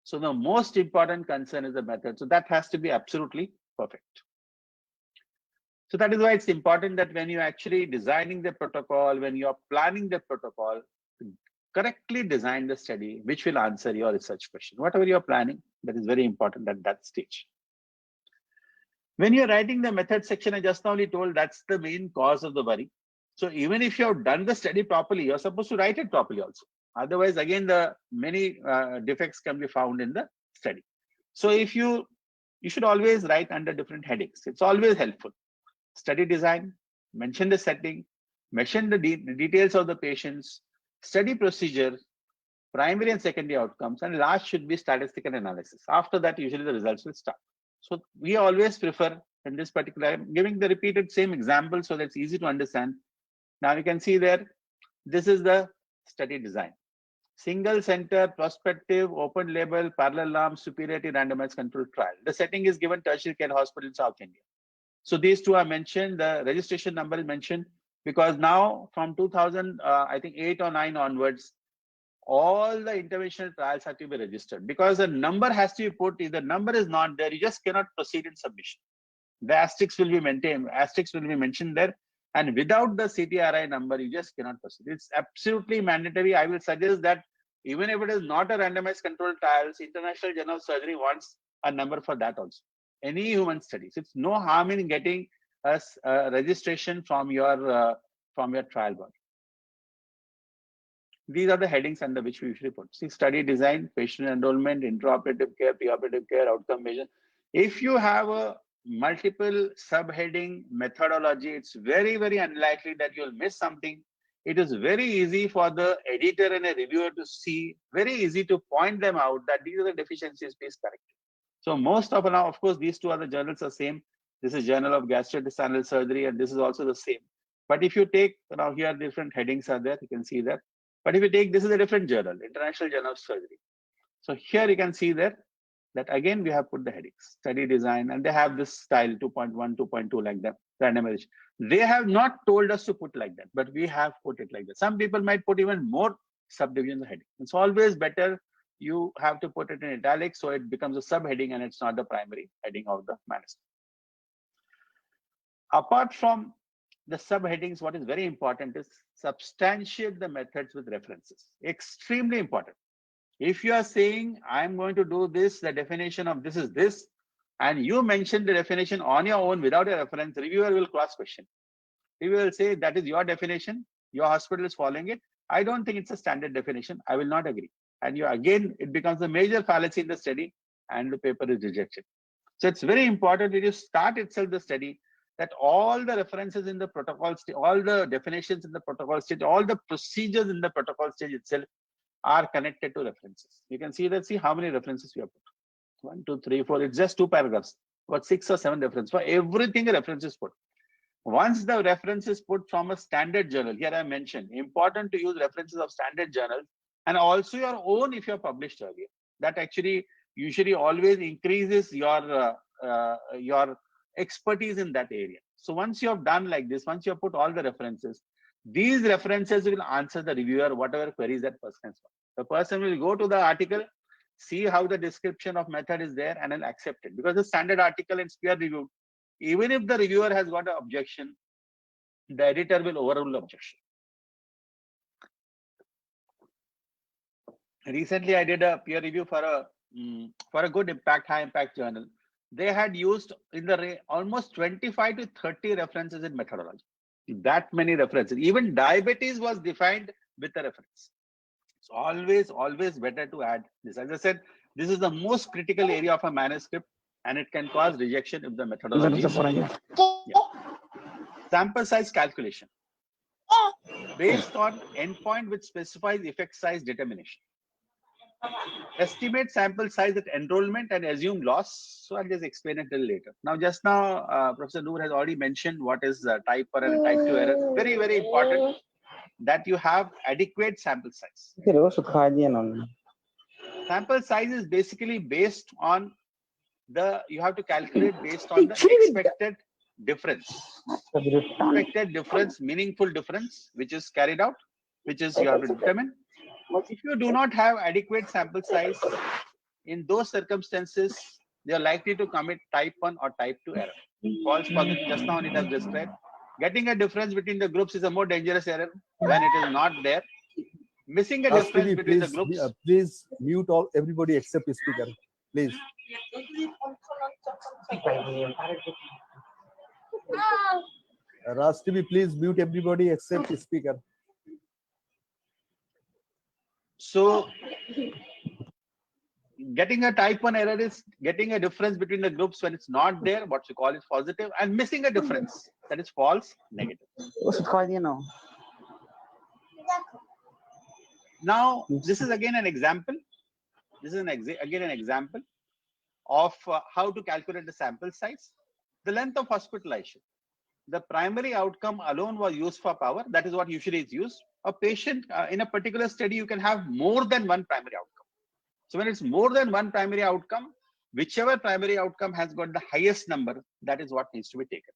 So the most important concern is the method. So that has to be absolutely perfect. So that is why it's important that when you're actually designing the protocol, when you're planning the protocol, correctly design the study, which will answer your research question. Whatever you're planning, that is very important at that stage. When you're writing the method section, I just only told that's the main cause of the worry. So even if you have done the study properly, you're supposed to write it properly also. Otherwise, again, the many defects can be found in the study. So if you should always write under different headings. It's always helpful. Study design, mention the setting, mention the details of the patients, study procedure, primary and secondary outcomes, and last should be statistical analysis. After that, usually the results will start. So we always prefer in this particular, I'm giving the repeated same example so that's easy to understand. Now you can see there, this is the study design. Single center, prospective, open label, parallel arm, superiority randomized controlled trial. The setting is given tertiary care hospital in South India. So these two are mentioned. The registration number is mentioned because now from 2000, I think 8 or 9 onwards, all the interventional trials have to be registered because the number has to be put. If the number is not there, you just cannot proceed in submission. The asterisks will be mentioned there. And without the CTRI number, you just cannot proceed. It's absolutely mandatory. I will suggest that even if it is not a randomized controlled trials, International Journal of Surgery wants a number for that also. Any human studies, it's no harm in getting a registration from your trial body. These are the headings under which we usually put. See, study design, patient enrollment, intraoperative care, preoperative care, outcome measure. If you have a multiple subheading methodology, it's very, very unlikely that you'll miss something. It is very easy for the editor and a reviewer to see, very easy to point them out that these are the deficiencies, please correct it. So most of now, of course, these two other journals are same. This is Journal of Gastrointestinal Surgery, and this is also the same. But if you take, now here different headings are there, you can see that. But if you take, this is a different journal, International Journal of Surgery. So here you can see that again, we have put the headings, study design, and they have this style 2.1, 2.2 like that, randomization. They have not told us to put like that, but we have put it like that. Some people might put even more subdivisions of heading. It's always better you have to put it in italics so it becomes a subheading and it's not the primary heading of the manuscript. Apart from the subheadings, what is very important is substantiate the methods with references. Extremely important. If you are saying, I'm going to do this, the definition of this is this, and you mention the definition on your own without a reference, reviewer will cross question. Reviewer will say, that is your definition, your hospital is following it. I don't think it's a standard definition. I will not agree. And you again, it becomes a major fallacy in the study and the paper is rejected. So it's very important that you start itself the study that all the references in the protocol stage, all the definitions in the protocol stage, all the procedures in the protocol stage itself are connected to references. You can see that, see how many references we have put. 1, 2, 3, 4, it's just 2 paragraphs, but 6 or 7 references. For everything a reference is put. Once the reference is put from a standard journal, here I mentioned, important to use references of standard journals and also your own if you're published earlier. That actually usually always increases your expertise in that area. So once you have done like this, once you have put all the references, these references will answer the reviewer whatever queries that person has. The person will go to the article, see how the description of method is there, and then accept it because the standard article is peer reviewed. Even if the reviewer has got an objection, the editor will overrule the objection. Recently, I did a peer review for a good impact, high impact journal. They had used in the almost 25 to 30 references in methodology. That many references. Even diabetes was defined with a reference. So always better to add this. As I said, this is the most critical area of a manuscript, and it can cause rejection if the methodology is sample size calculation based on endpoint which specifies effect size determination. Estimate sample size at enrollment and assume loss. So I'll just explain it a little later. Now, just now, Professor Noor has already mentioned what is type 1 and type 2 error. Very, very important that you have adequate sample size. Sample size is basically based on you have to calculate based on the expected difference. Expected difference, meaningful difference, which is carried out, which is you have to determine. If you do not have adequate sample size, in those circumstances, they are likely to commit type 1 or type 2 error. False positive, just now it has described. Getting a difference between the groups is a more dangerous error when it is not there. Missing a difference between the groups. Please mute all everybody except the speaker. Please. Raj TV, please mute everybody except the speaker. So, getting a type 1 error is getting a difference between the groups when it's not there, what you call is positive, and missing a difference, that is false, negative. Now, this is again an example. This is again an example of how to calculate the sample size. The length of hospitalization. The primary outcome alone was used for power. That is what usually is used. A patient in a particular study, you can have more than one primary outcome. So when it's more than one primary outcome, whichever primary outcome has got the highest number, that is what needs to be taken.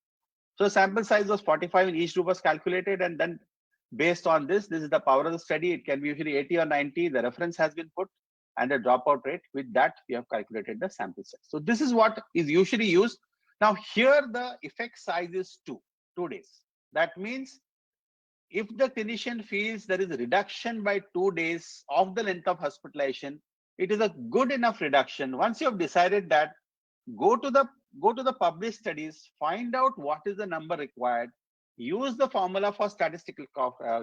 So sample size was 45 in each group was calculated, and then based on this is the power of the study. It can be usually 80 or 90. The reference has been put and the dropout rate. With that, we have calculated the sample size. So this is what is usually used. Now here the effect size is 2 days. That means if the clinician feels there is a reduction by 2 days of the length of hospitalization, it is a good enough reduction. Once you have decided that, go to the published studies, find out what is the number required, use the formula for statistical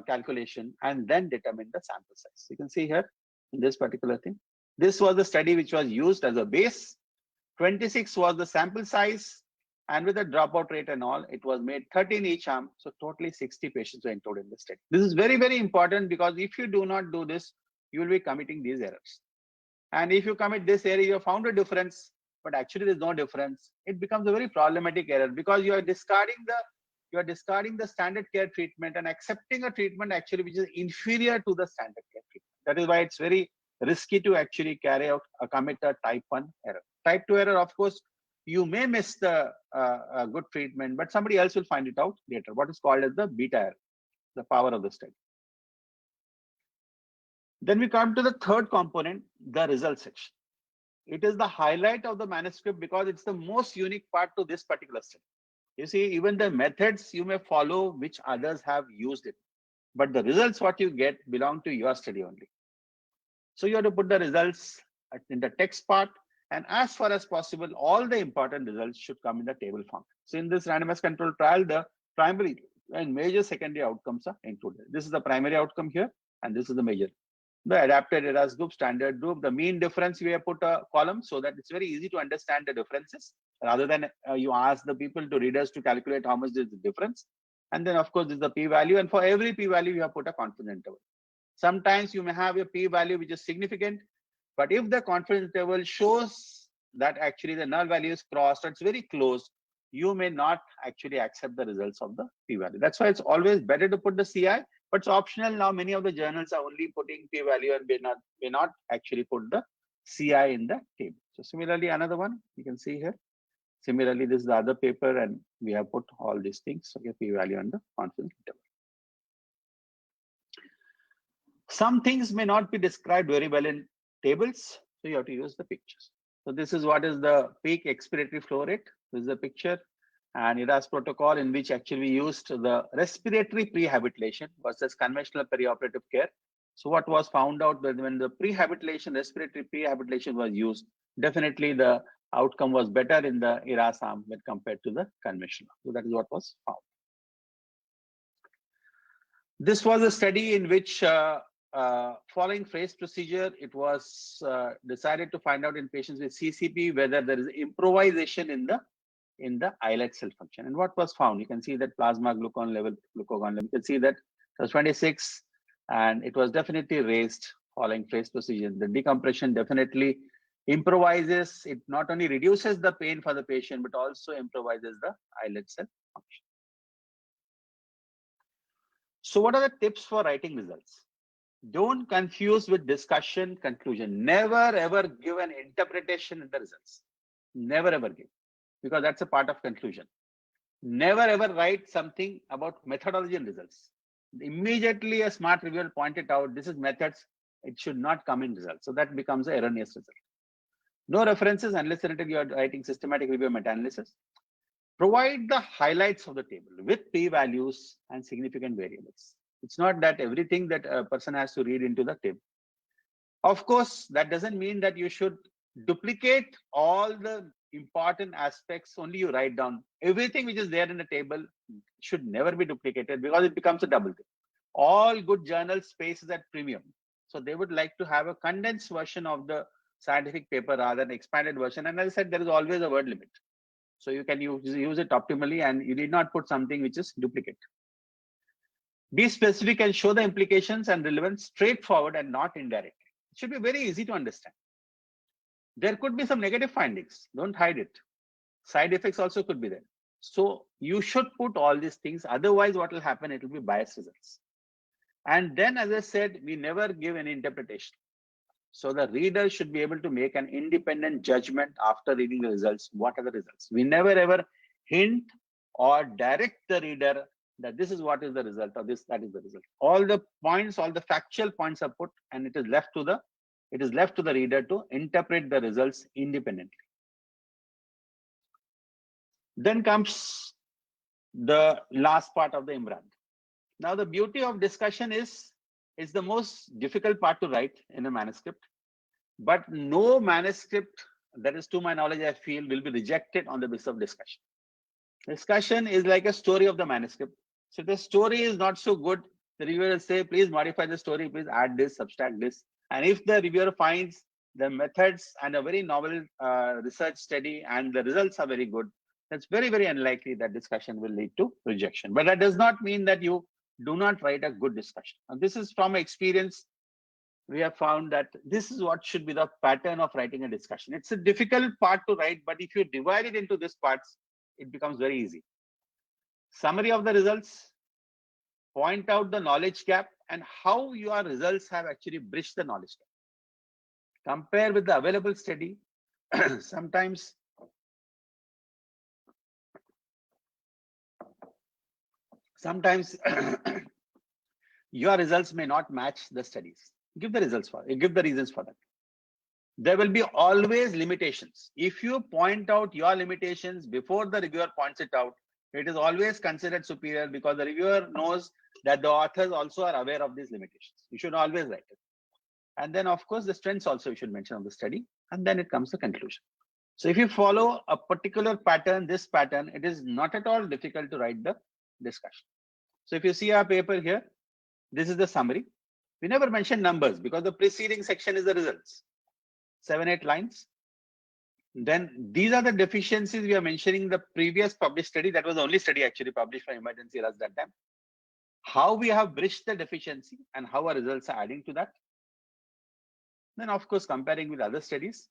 calculation, and then determine the sample size. You can see here in this particular thing. This was the study which was used as a base. 26 was the sample size, and with the dropout rate and all, it was made 13 each arm. So totally 60 patients were included in the study. This is very, very important, because if you do not do this, you will be committing these errors. And if you commit this error, you have found a difference, but actually there's no difference. It becomes a very problematic error, because you are discarding the standard care treatment and accepting a treatment actually which is inferior to the standard care treatment. That is why it's very risky to actually carry out commit a type 1 error. Type 2 error, of course, you may miss the good treatment, but somebody else will find it out later. What is called as the beta error, the power of the study. Then we come to the third component, the result section. It is the highlight of the manuscript because it's the most unique part to this particular study. You see, even the methods you may follow which others have used it, but the results what you get belong to your study only. So you have to put the results in the text part, and as far as possible, all the important results should come in the table form. So in this randomized control trial, the primary and major secondary outcomes are included. This is the primary outcome here, and this is the major. The adapted errors group, standard group, the mean difference, we have put a column so that it's very easy to understand the differences rather than you ask the people to readers to calculate how much is the difference. And then of course, this is the p-value, and for every p-value, you have put a confidence interval. Sometimes you may have a p-value which is significant, but if the confidence interval shows that actually the null value is crossed, or it's very close, you may not actually accept the results of the p-value. That's why it's always better to put the CI, but it's optional. Now many of the journals are only putting p-value and may not actually put the CI in the table. So similarly, another one you can see here. Similarly, this is the other paper, and we have put all these things, okay, p-value and the confidence interval. Some things may not be described very well in tables, so you have to use the pictures. So this is what is the peak expiratory flow rate. This is the picture. and ERAS protocol, in which actually we used the respiratory prehabilitation versus conventional perioperative care. So what was found out that when the prehabilitation, respiratory prehabilitation was used, definitely the outcome was better in the ERAS arm when compared to the conventional. So that is what was found. This was a study in which following phrase procedure, it was decided to find out in patients with CCP whether there is improvisation in the islet cell function. And what was found? You can see that plasma glucagon level. You can see that it was 26, and it was definitely raised following phrase procedure. The decompression definitely improvises. It not only reduces the pain for the patient, but also improvises the islet cell function. So what are the tips for writing results? Don't confuse with discussion conclusion. Never ever give an interpretation in the results. Never ever give, because that's a part of conclusion. Never ever write something about methodology and results. Immediately a smart reviewer pointed out, this is methods, it should not come in results. So that becomes an erroneous result. No references unless you are writing systematic review meta-analysis. Provide the highlights of the table with p-values and significant variables. It's not that everything that a person has to read into the table. Of course, that doesn't mean that you should duplicate all the important aspects, only you write down. Everything which is there in the table should never be duplicated, because it becomes a double thing. All good journal space is at premium. So they would like to have a condensed version of the scientific paper rather than expanded version. And as I said, there is always a word limit. So you can use it optimally, and you need not put something which is duplicate. Be specific and show the implications and relevance straightforward and not indirect. It should be very easy to understand. There could be some negative findings. Don't hide it. Side effects also could be there. So you should put all these things. Otherwise, what will happen? It will be biased results. And then, as I said, we never give any interpretation. So the reader should be able to make an independent judgment after reading the results. What are the results? We never ever hint or direct the reader that this is what is the result, or this, that is the result. All the points, all the factual points are put, and it is left to the reader to interpret the results independently. Then comes the last part of the IMRAD. Now, the beauty of discussion is the most difficult part to write in a manuscript, but no manuscript, that is to my knowledge, I feel, will be rejected on the basis of discussion. Discussion is like a story of the manuscript. So if the story is not so good, the reviewer will say, please modify the story, please add this, subtract this. And if the reviewer finds the methods and a very novel research study and the results are very good, that's very, very unlikely that discussion will lead to rejection. But that does not mean that you do not write a good discussion. And this is from experience. We have found that this is what should be the pattern of writing a discussion. It's a difficult part to write, but if you divide it into these parts, it becomes very easy. Summary of the results, point out the knowledge gap and how your results have actually bridged the knowledge gap. Compare with the available study. Sometimes your results may not match the studies. Give the reasons for that. There will be always limitations. If you point out your limitations before the reviewer points it out, it is always considered superior, because the reviewer knows that the authors also are aware of these limitations. You should always write it. And then, of course, the strengths also you should mention of the study, and then it comes to conclusion. So if you follow a particular pattern, this pattern, it is not at all difficult to write the discussion. So if you see our paper here, this is the summary. We never mention numbers because the preceding section is the results. 7-8 lines. Then these are the deficiencies we are mentioning. The previous published study, that was the only study actually published for emergency at that time. How we have bridged the deficiency and how our results are adding to that. Then, of course, comparing with other studies,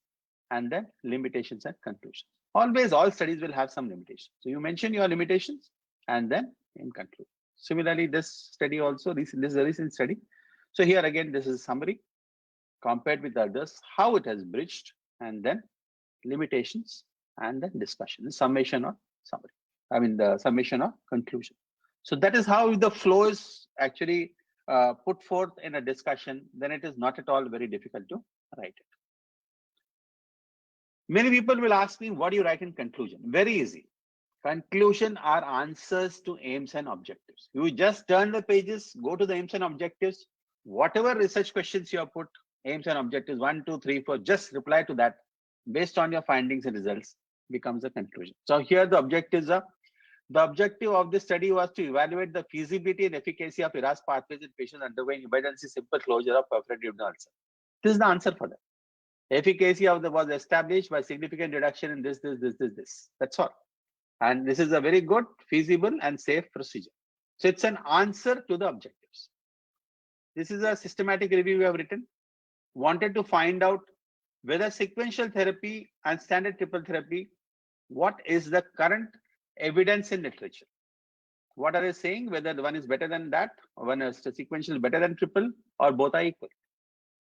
and then limitations and conclusions. Always, all studies will have some limitations. So you mention your limitations and then in conclude. Similarly, this study also, this is a recent study. So here again, this is a summary compared with others, how it has bridged, and then limitations, and then discussion, summation or summary. I mean, the summation or conclusion. So that is how the flow is actually put forth in a discussion. Then it is not at all very difficult to write it. Many people will ask me, what do you write in conclusion? Very easy. Conclusion are answers to aims and objectives. You just turn the pages, go to the aims and objectives. Whatever research questions you have put, aims and objectives 1, 2, 3, 4, just reply to that based on your findings and results becomes a conclusion. So here the objectives are, the objective of this study was to evaluate the feasibility and efficacy of ERAS pathways in patients undergoing emergency simple closure of perforated duodenal ulcer. This is the answer for that. Efficacy of the was established by significant reduction in this. That's all. And this is a very good, feasible, and safe procedure. So it's an answer to the objectives. This is a systematic review we have written. Wanted to find out whether sequential therapy and standard triple therapy, what is the current evidence in literature? What are they saying? Whether the one is better than that, or one is sequential better than triple, or both are equal.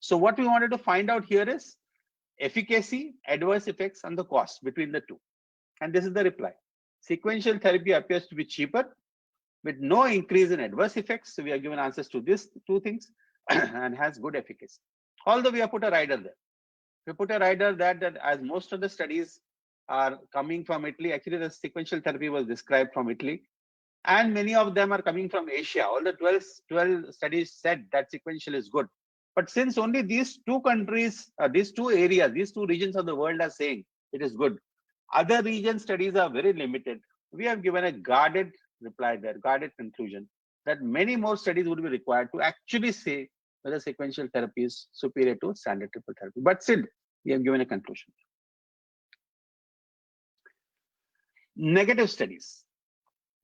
So what we wanted to find out here is efficacy, adverse effects, and the cost between the two. And this is the reply. Sequential therapy appears to be cheaper with no increase in adverse effects. So we are given answers to these two things and has good efficacy. Although we have put a rider there. We put a rider that as most of the studies are coming from Italy, actually the sequential therapy was described from Italy. And many of them are coming from Asia. All the 12 studies said that sequential is good. But since only these two countries, these two areas, these two regions of the world are saying it is good, other region studies are very limited. We have given a guarded reply there, guarded conclusion that many more studies would be required to actually say whether sequential therapy is superior to standard triple therapy. But still, we have given a conclusion. Negative studies,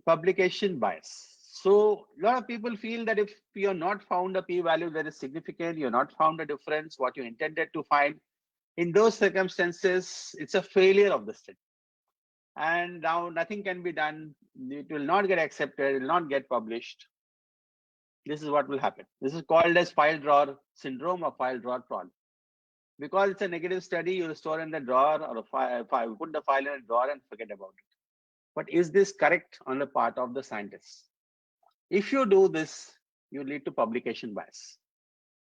publication bias. So a lot of people feel that if you have not found a p-value that is significant, you have not found a difference, what you intended to find, in those circumstances, it's a failure of the study. And now nothing can be done. It will not get accepted, it will not get published. This is what will happen. This is called as file drawer syndrome or file drawer problem. Because it's a negative study, you will store in the drawer or a file, put the file in a drawer and forget about it. But is this correct on the part of the scientists? If you do this, you lead to publication bias.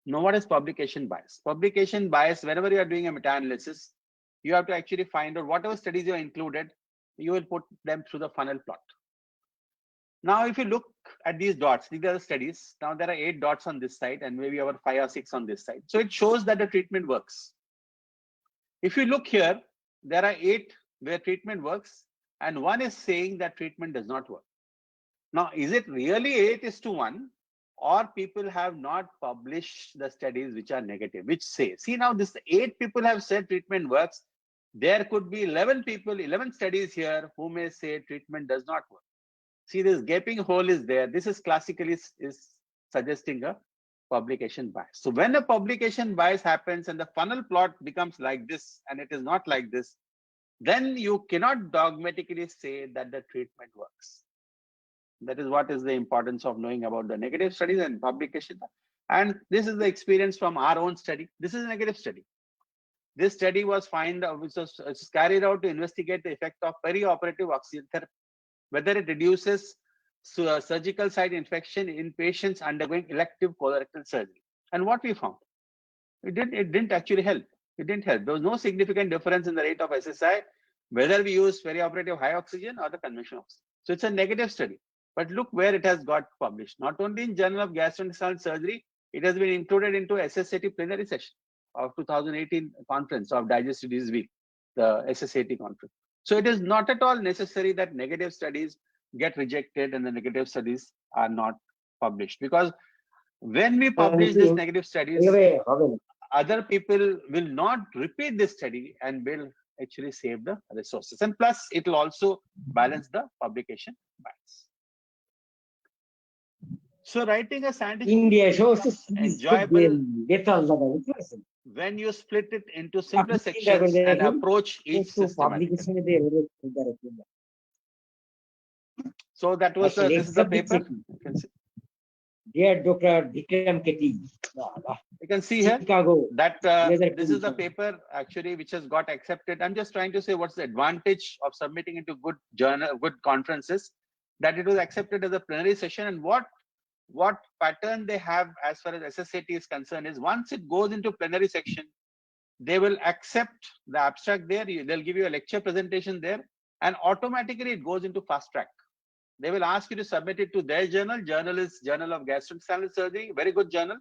Now, what is publication bias? Publication bias, whenever you are doing a meta-analysis, you have to actually find out whatever studies you are included, you will put them through the funnel plot. Now, if you look at these dots, these are the studies. Now, there are 8 dots on this side and maybe about 5 or 6 on this side. So it shows that the treatment works. If you look here, there are 8 where treatment works and 1 is saying that treatment does not work. Now, is it really 8:1? Or people have not published the studies which are negative, which say, see now this 8 people have said treatment works. There could be 11 people, 11 studies here who may say treatment does not work. See, this gaping hole is there. This is classically is suggesting a publication bias. So when a publication bias happens and the funnel plot becomes like this and it is not like this, then you cannot dogmatically say that the treatment works. That is what is the importance of knowing about the negative studies and publication. And this is the experience from our own study. This is a negative study. This study was which was carried out to investigate the effect of perioperative oxygen therapy, whether it reduces surgical site infection in patients undergoing elective colorectal surgery. And what we found, it didn't actually help. It didn't help. There was no significant difference in the rate of SSI, whether we use perioperative high oxygen or the conventional oxygen. So it's a negative study. But look where it has got published. Not only in Journal of Gastrointestinal Surgery, it has been included into SSAT plenary session of 2018 conference of Digestive Disease Week, the SSAT conference. So it is not at all necessary that negative studies get rejected and the negative studies are not published. Because when we publish these negative studies, other people will not repeat this study and will actually save the resources. And plus, it will also balance the publication bias. So writing a scientific India shows enjoyable when you split it into simpler sections and approach each systematically. So that was this is the paper. You can see. Dear Dr. Vikram Ketty. You can see here Chicago, that this is the paper actually which has got accepted. I'm just trying to say what's the advantage of submitting into good journal, good conferences, that it was accepted as a plenary session. And what pattern they have as far as SSAT is concerned is once it goes into plenary section, they will accept the abstract there. They'll give you a lecture presentation there. and automatically it goes into fast track. They will ask you to submit it to their journal. Journal is Journal of Gastrointestinal Surgery, very good journal.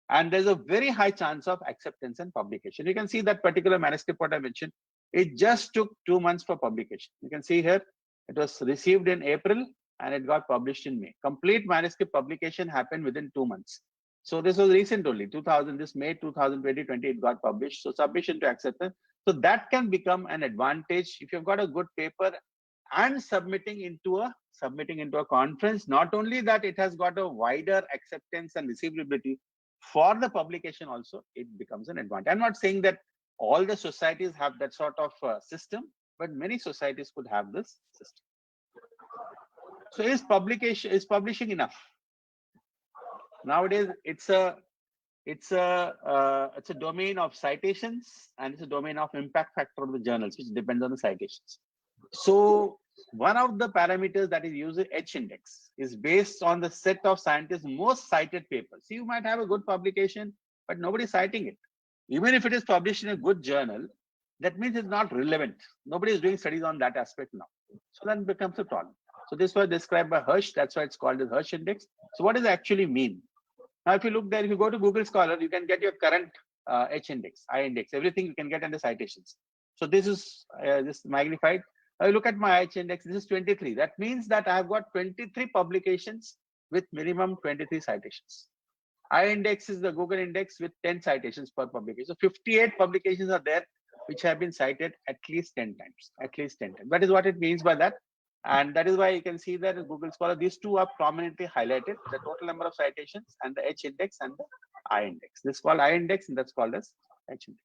And there's a very high chance of acceptance and publication. You can see that particular manuscript what I mentioned. It just took 2 months for publication. You can see here, it was received in April and it got published in May. Complete manuscript publication happened within 2 months. So this was recent only, this May 2020, it got published. So submission to acceptance. So that can become an advantage if you've got a good paper and submitting into a conference. Not only that, it has got a wider acceptance and receivability for the publication also, it becomes an advantage. I'm not saying that all the societies have that sort of system, but many societies could have this system. So is publishing enough? Nowadays, it's a domain of citations and it's a domain of impact factor of the journals, which depends on the citations. So one of the parameters that is used, H index, is based on the set of scientists' most cited papers. So you might have a good publication, but nobody is citing it. Even if it is published in a good journal, that means it's not relevant. Nobody is doing studies on that aspect now. So that becomes a problem. So this was described by Hirsch. That's why it's called the Hirsch index. So what does it actually mean? Now, if you look there, if you go to Google Scholar, you can get your current H index, I index, everything you can get under citations. So this is this magnified. I look at my H index, this is 23. That means that I have got 23 publications with minimum 23 citations. I index is the Google index with 10 citations per publication. So 58 publications are there which have been cited at least 10 times, at least 10 times. That is what it means by that. And that is why you can see that in Google Scholar, these two are prominently highlighted, the total number of citations and the H index and the I index. This is called I index and that's called as H index.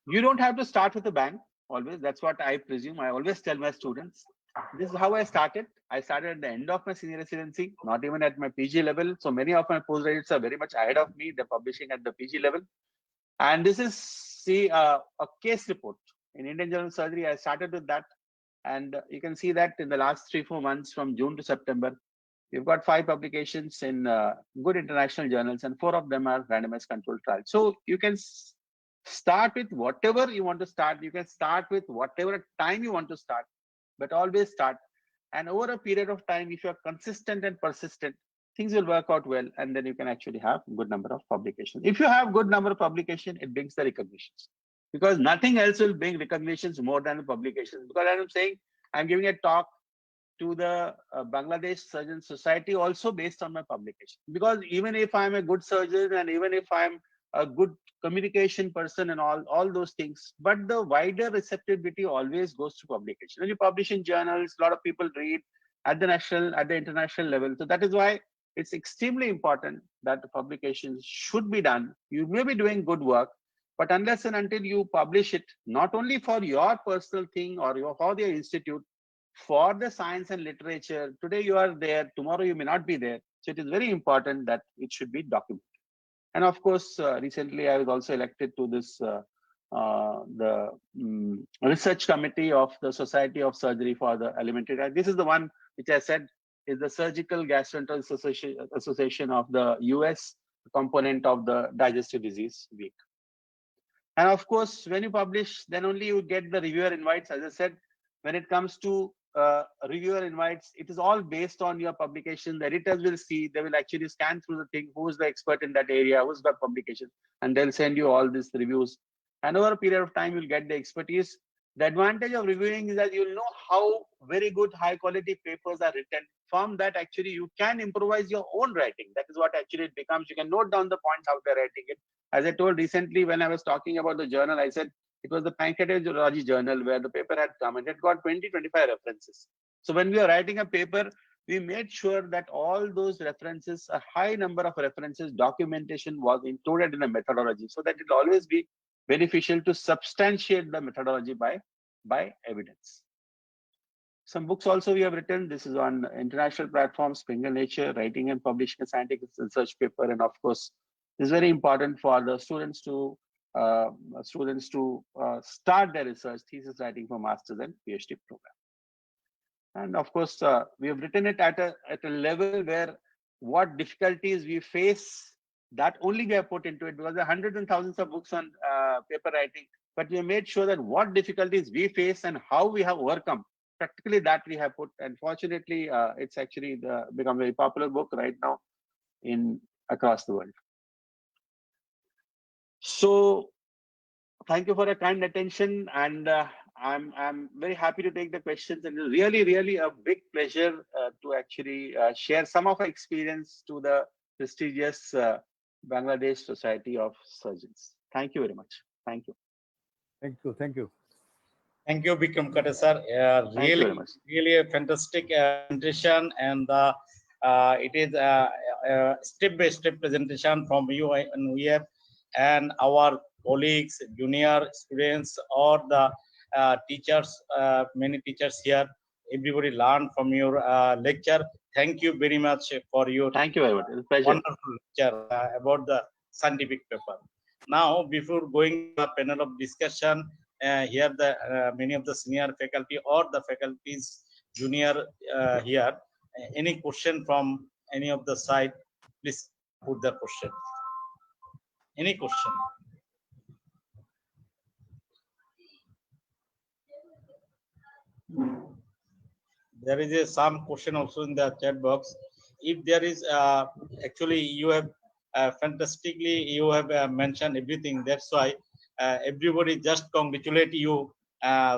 You don't have to start with a bang always. That's what I presume. I always tell my students, this is how I started. I started at the end of my senior residency, not even at my PG level. So many of my postgraduates are very much ahead of me. They're publishing at the PG level. And this is a case report. In Indian Journal of Surgery, I started with that. And you can see that in the last 3-4 months from June to September, we've got 5 publications in good international journals and 4 of them are randomized controlled trials. So you can start with whatever you want to start. You can start with whatever time you want to start, but always start. And over a period of time, if you're consistent and persistent, things will work out well. And then you can actually have a good number of publications. If you have good number of publications, it brings the recognitions. Because nothing else will bring recognitions more than the publications. Because as I'm saying, I'm giving a talk to the Bangladesh Surgeon Society also based on my publication. Because even if I'm a good surgeon and even if I'm a good communication person and all those things, but the wider receptivity always goes to publication. When you publish in journals, a lot of people read at the national, at the international level. So that is why it's extremely important that the publications should be done. You may be doing good work, but unless and until you publish it, not only for your personal thing or for your institute, for the science and literature, today you are there, tomorrow you may not be there. So it is very important that it should be documented. And of course, recently I was also elected to this research committee of the Society of Surgery for the Alimentary. This is the one which I said is the Surgical Gastroenterology Association of the US component of the Digestive Disease Week. And of course, when you publish, then only you get the reviewer invites. As I said, when it comes to reviewer invites, it is all based on your publication. The editors will see, they will actually scan through the thing, who is the expert in that area, who's got publication, and they'll send you all these reviews. And over a period of time, you'll get the expertise. The advantage of reviewing is that you'll know how very good high quality papers are written. From that, actually, you can improvise your own writing. That is what actually it becomes. You can note down the points how they're writing it. As I told recently, when I was talking about the journal, I said it was the Pancreatology Journal where the paper had come and it got 20-25 references. So when we were writing a paper, we made sure that all those references, a high number of references, documentation was included in the methodology so that it will always be beneficial to substantiate the methodology by evidence. Some books also we have written. This is on international platforms, Springer Nature, writing and publishing a scientific research paper. And of course, this is very important for the students to start their research thesis writing for master's and PhD program. And of course, we have written it at a level where what difficulties we face, that only we have put into it, because there are hundreds and thousands of books on paper writing. but we made sure that what difficulties we face and how we have overcome. Practically that we have put, and fortunately, it's actually become a very popular book right now across the world. So thank you for your kind attention, and I'm very happy to take the questions, and it's really a big pleasure to actually share some of our experience to the prestigious Bangladesh Society of Surgeons. Thank you very much. Thank you. Thank you. Thank you. Thank you, Bikram Kate sir. Thank you very much. Really a fantastic presentation, and it is a step-by-step presentation from you and we have, and our colleagues, junior students, or the teachers, many teachers here. Everybody learned from your lecture. Thank you very much for your Thank you very much. It's a pleasure. wonderful lecture about the scientific paper. Now, before going to the panel of discussion, here the many of the senior faculty or the faculties junior here. Any question from any of the side? Please put the question. Any question? There is some question also in the chat box. If there is actually you have fantastically you have mentioned everything. That's why everybody just congratulate you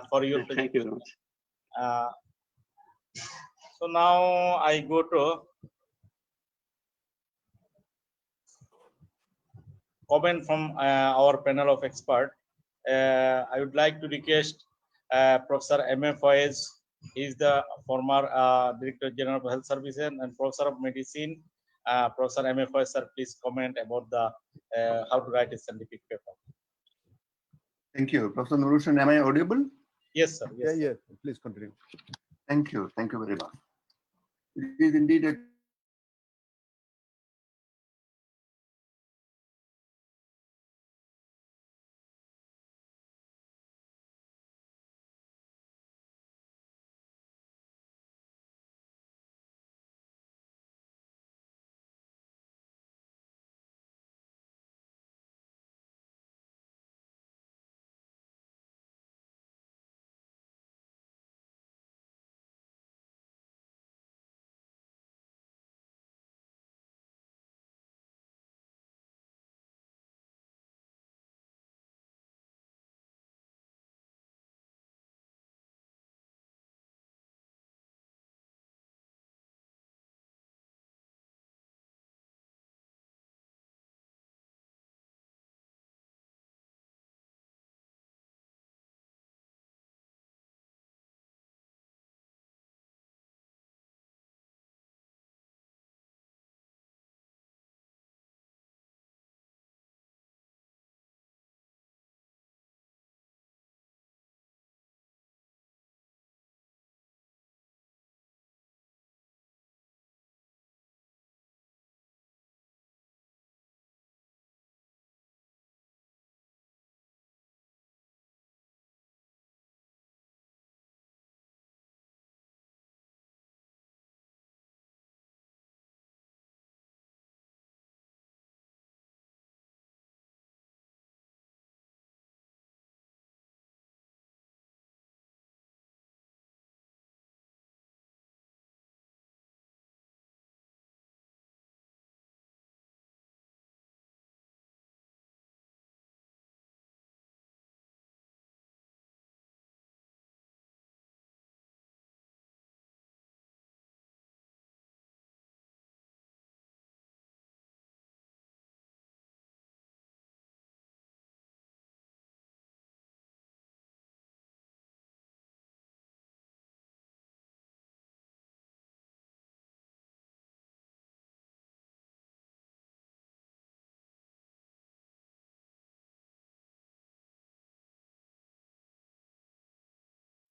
for your presentation. Thank you very much. So now I go to comment from our panel of experts. I would like to request Professor M.A. Faiz. He is the former Director General of Health Services and Professor of Medicine. Professor M.A. Faiz, sir, please comment about the how to write a scientific paper. Thank you. Professor Nurushan, am I audible? Yes, sir. Yes, Yeah, sir. yeah. Please continue. Thank you. Thank you very much. It is indeed a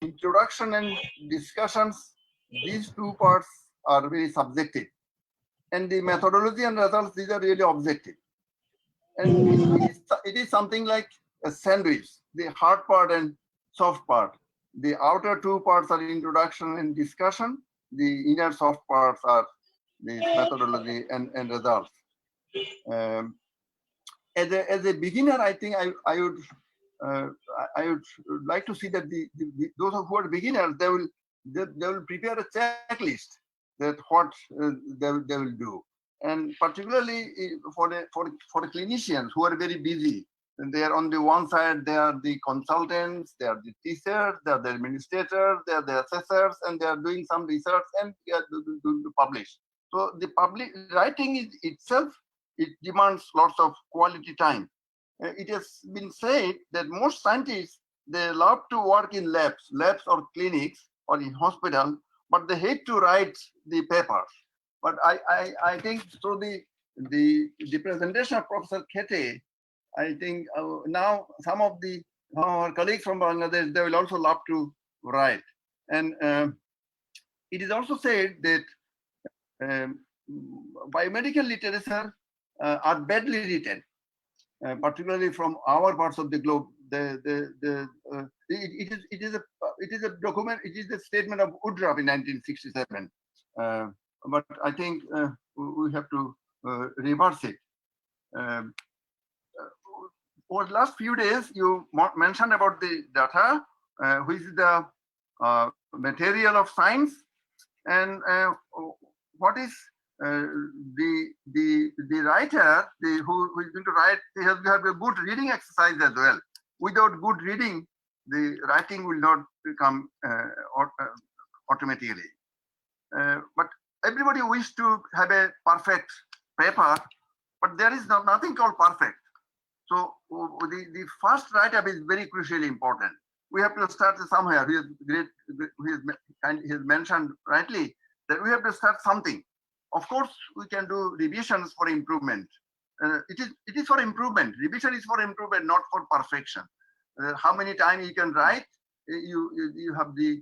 introduction and discussions. These two parts are very subjective, and the methodology and results, these are really objective. And it is something like a sandwich, the hard part and soft part. The outer two parts are introduction and discussion. The inner soft parts are the methodology and results. As a beginner, I think I would I would like to see that those who are beginners, they will prepare a checklist that what they will do, and particularly for the clinicians who are very busy. And they are on the one side, they are the consultants, they are the teachers, they are the administrators, they are the assessors, and they are doing some research and they are doing to publish. So the public writing itself, it demands lots of quality time. It has been said that most scientists, they love to work in labs or clinics or in hospital, but they hate to write the papers. But I think through the presentation of Professor Kete, I think now some of our colleagues from Bangladesh, they will also love to write. And it is also said that biomedical literature are badly written, particularly from our parts of the globe. It is a document. It is a statement of Woodruff in 1967. But I think we have to reverse it. Over the last few days, you mentioned about the data, which is the material of science, and what is the writer who is going to write. He has to have a good reading exercise as well. Without good reading, the writing will not become automatically. But everybody wishes to have a perfect paper, but there is nothing called perfect. So the first write-up is very crucially important. We have to start somewhere. He has mentioned rightly that we have to start something. Of course, we can do revisions for improvement. It is for improvement. Revision is for improvement, not for perfection. How many times you can write, you have the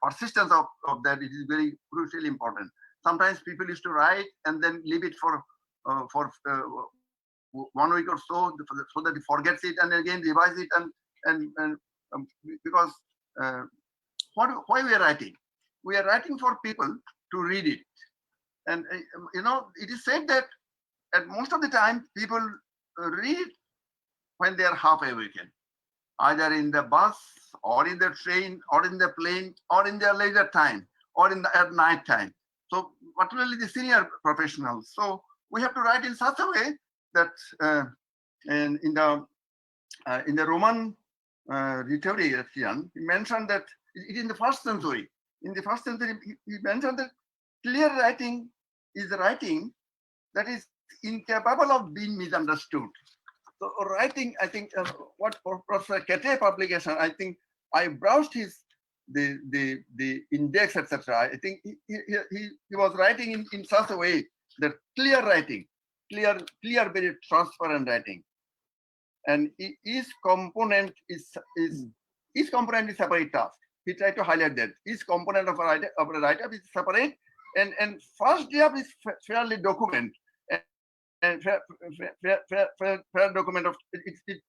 persistence of that. It is very crucially important. Sometimes people used to write and then leave it for 1 week or so that he forgets it and again revise it and because why we are writing? We are writing for people to read it, and it is said that at most of the time people read when they are half awakened, either in the bus or in the train or in the plane or in their leisure time or at night time. So particularly the senior professionals. So we have to write in such a way that in the Roman rhetorician, he mentioned that it in the first century. In the first century, he mentioned that clear writing is writing that is incapable of being misunderstood. So writing, I think, what for Professor Kete publication, I think I browsed the index, etc. I think he was writing in such a way that clear writing, clear, very transparent writing, and each component is separate task. He tried to highlight that each component of a write-up is separate, and first draft is fairly document and fair document of it.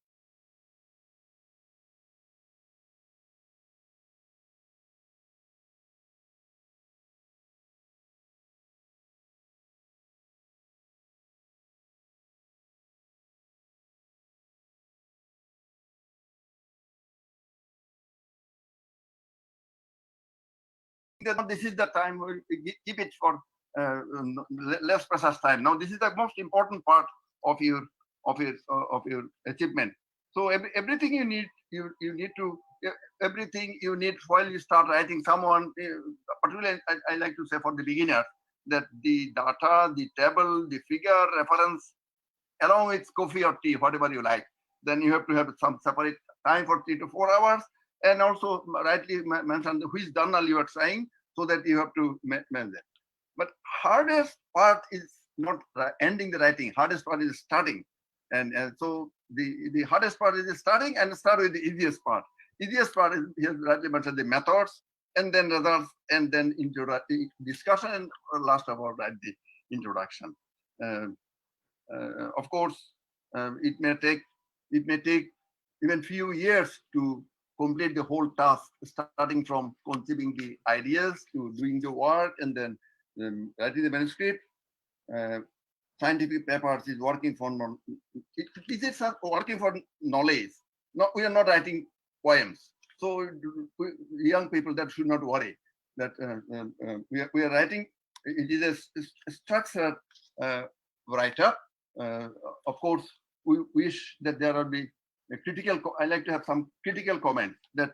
This is the time we keep it for less precious time. Now this is the most important part of your achievement. So everything you need, you need to everything you need while you start writing. Someone, particularly I like to say for the beginner, that the data, the table, the figure, reference, along with coffee or tea, whatever you like. Then you have to have some separate time for 3 to 4 hours, and also rightly mention which journal you are trying, so that you have to manage that. But hardest part is not ending the writing. Hardest part is starting, and so the hardest part is starting, and start with the easiest part. Easiest part is, he has rightly mentioned, the methods, and then results, and then discussion, and last about the introduction. Of course, it may take even few years to complete the whole task, starting from conceiving the ideas to doing the work and then writing the manuscript. scientific papers is working for thesis are working for knowledge. No, we are not writing poems. So young people that should not worry that we are writing. It is a structured write-up. Of course, we wish that there will be a critical. I like to have some critical comment that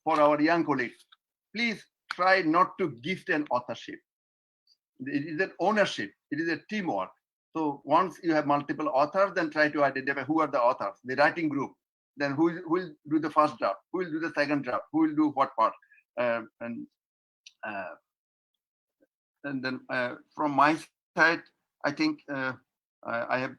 for our young colleagues, please try not to gift an authorship. It is an ownership. It is a teamwork. So once you have multiple authors, then try to identify who are the authors, the writing group. Then who will do the first draft? Who will do the second draft? Who will do what part? And then from my side, I think I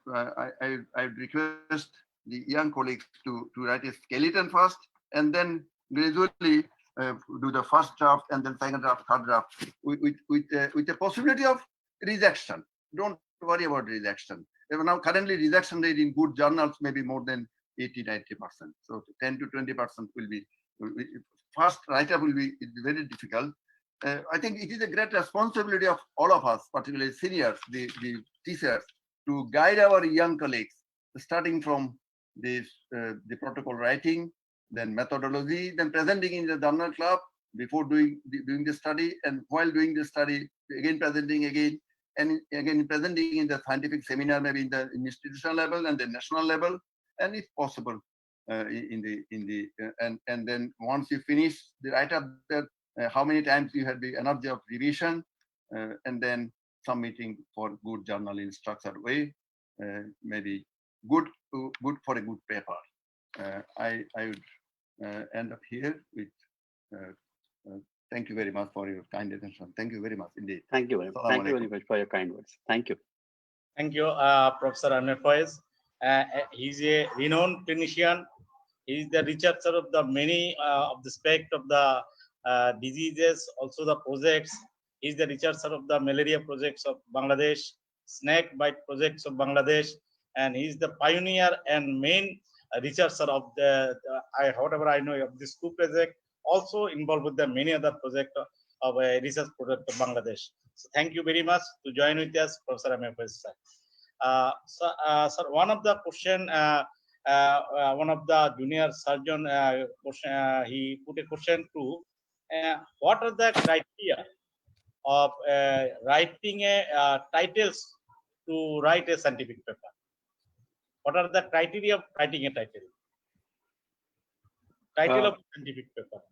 request the young colleagues to write a skeleton first, and then gradually do the first draft, and then second draft, third draft, with the possibility of rejection. Don't worry about rejection. Now currently rejection rate in good journals may be more than 80-90%. So 10 to 20% will be first write-up will be very difficult. I think it is a great responsibility of all of us, particularly seniors, the teachers, to guide our young colleagues, starting from this the protocol writing, then methodology, then presenting in the journal club before doing the study, and while doing the study, again presenting again, and again presenting in the scientific seminar, maybe in the institutional level and the national level, and if possible, and then once you finish the write-up, that how many times you had the energy of revision, and then submitting for good journal in structured way, maybe good for a good paper. I would end up here with thank you very much for your kind attention. Thank you very much indeed. Thank you very much. Thank you very much for your kind words. Thank you. Thank you, Professor Amir Faiz. He's a renowned clinician. He is the researcher of the many of the spectrum of the diseases, also the projects. He is the researcher of the malaria projects of Bangladesh, snake bite projects of Bangladesh, and he is the pioneer and main researcher of whatever I know of this 2 project, also involved with the many other projects of a research project of Bangladesh. So thank you very much to join with us, Professor Amir Faiz sir. Sir, one of the question, one of the junior surgeon, he put a question to, what are the criteria of writing a titles to write a scientific paper? What are the criteria of writing a title? Title of scientific paper.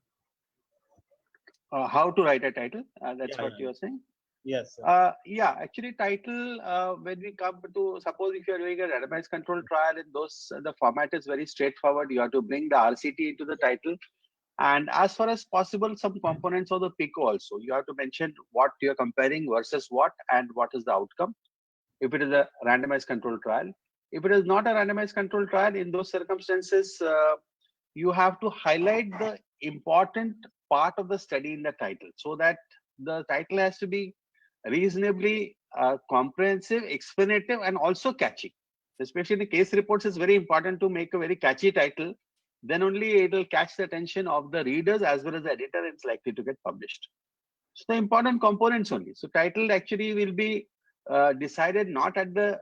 How to write a title? That's Yeah, what yeah. you're saying? Yes. Sir. Yeah, actually title, when we come to, suppose if you're doing a randomized control trial, in those, the format is very straightforward. You have to bring the RCT into the title. And as far as possible, some components of the PICO also. You have to mention what you're comparing versus what and what is the outcome, if it is a randomized control trial. If it is not a randomized control trial, in those circumstances, you have to highlight the important part of the study in the title, so that the title has to be reasonably comprehensive, explanative, and also catchy. Especially in the case reports, it's very important to make a very catchy title. Then only it will catch the attention of the readers as well as the editor. It's likely to get published. So the important components only. So title actually will be decided not at the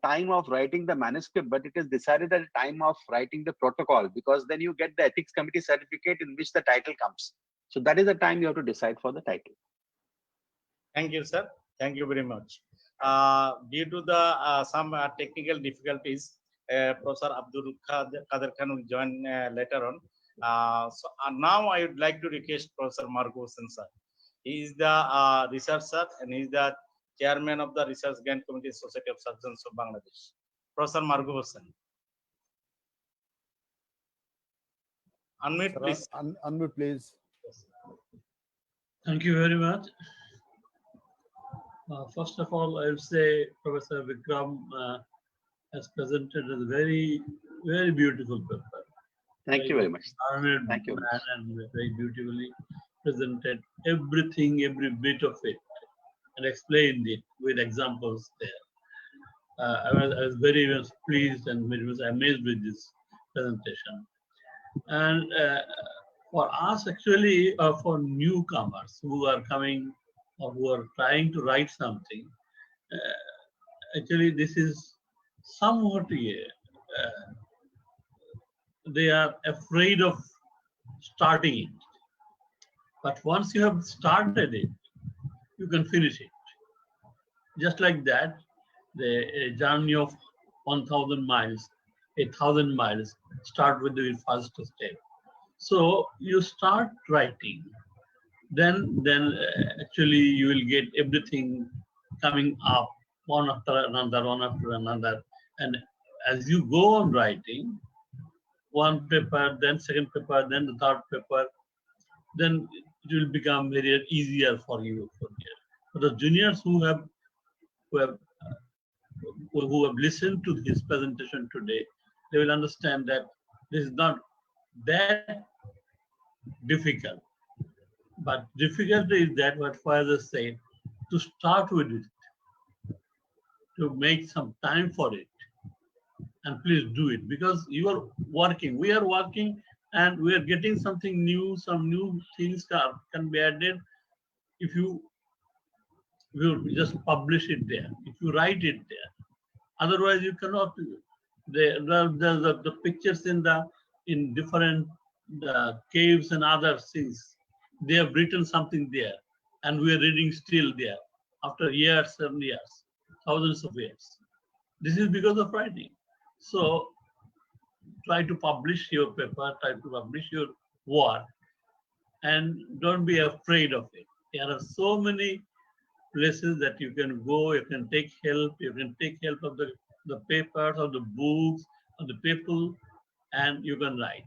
time of writing the manuscript, but it is decided at the time of writing the protocol, because then you get the ethics committee certificate in which the title comes. So that is the time you have to decide for the title. Thank you, sir. Thank you very much. Due to the some technical difficulties, Professor Abdul Qadir Khan will join later on. So now I would like to request Professor Margo Hussain sir. He is the researcher and he is the chairman of the Research Grant Committee Society of Surgeons of Bangladesh. Professor Margo Hussain. Unmute, please. Unmute, please. Thank you very much. First of all, I would say Professor Vikram has presented a very, very beautiful paper. Thank you very much. Thank you. And very beautifully presented everything, every bit of it, and explained it with examples there. I was very much pleased and very much amazed with this presentation. And for us, actually, for newcomers who are coming or who are trying to write something, actually this is somewhat they are afraid of starting it. But once you have started it, you can finish it. Just like that, the journey of 1,000 miles, 1,000 miles start with the first step. So you start writing, then actually you will get everything coming up one after another. And as you go on writing, one paper, then second paper, then the third paper, then it will become very easier for you from here. For the juniors who have listened to his presentation today, they will understand that this is not that difficult. But difficulty is that what Father said, to start with it, to make some time for it. And please do it, because you are working, we are working, and we are getting something new, some new things can be added if you will just publish it there, if you write it there. Otherwise, you cannot. The pictures in different caves and other things, they have written something there, and we are reading still there after years and years, thousands of years. This is because of writing. So try to publish your paper, try to publish your work, and don't be afraid of it. There are so many places that you can go, you can take help of the papers, of the books, of the people, and you can write.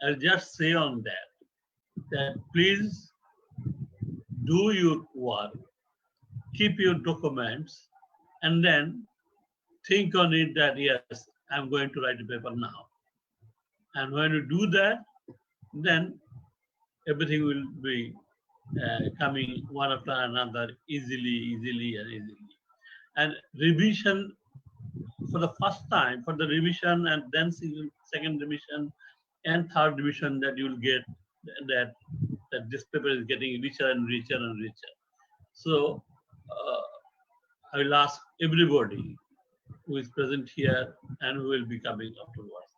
I'll just say on that please do your work, keep your documents, and then think on it that, yes, I'm going to write a paper now. And when you do that, then everything will be coming one after another easily. And revision for the first time, for the revision, and then second revision and third revision, that you will get that this paper is getting richer and richer and richer. So I will ask everybody who is present here and who will be coming afterwards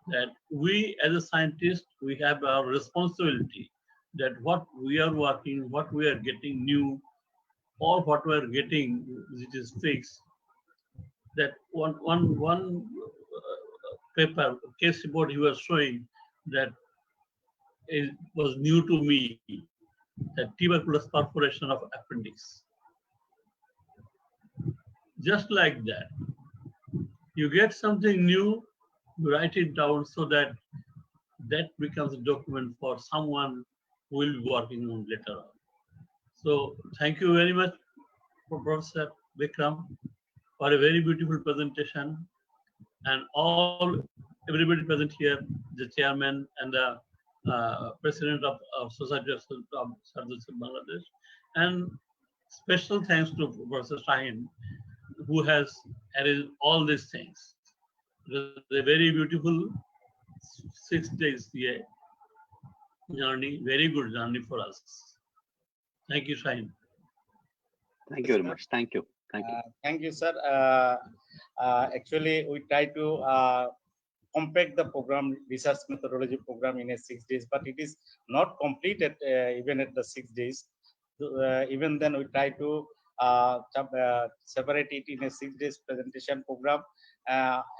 that we as a scientist, we have our responsibility that what we are working, what we are getting new, or what we are getting which is fixed, that one paper, case report you were showing that it was new to me, that tuberculosis perforation of appendix. Just like that, you get something new, you write it down so that becomes a document for someone who will be working on later on. So thank you very much, Professor Vikram, for a very beautiful presentation, and everybody present here, the chairman and the president of Society of Surgeons of Bangladesh, and special thanks to Professor Shaheen, who has arranged all these things. It was a very beautiful 6 days journey, very good journey for us. Thank you, Shaheen. Thank you very much. Thank you. Thank you, sir. Actually, we try to compact the program, research methodology program, in a 6 days, but it is not completed even at the 6 days. Even then, we try to separate it in a 6 days presentation program.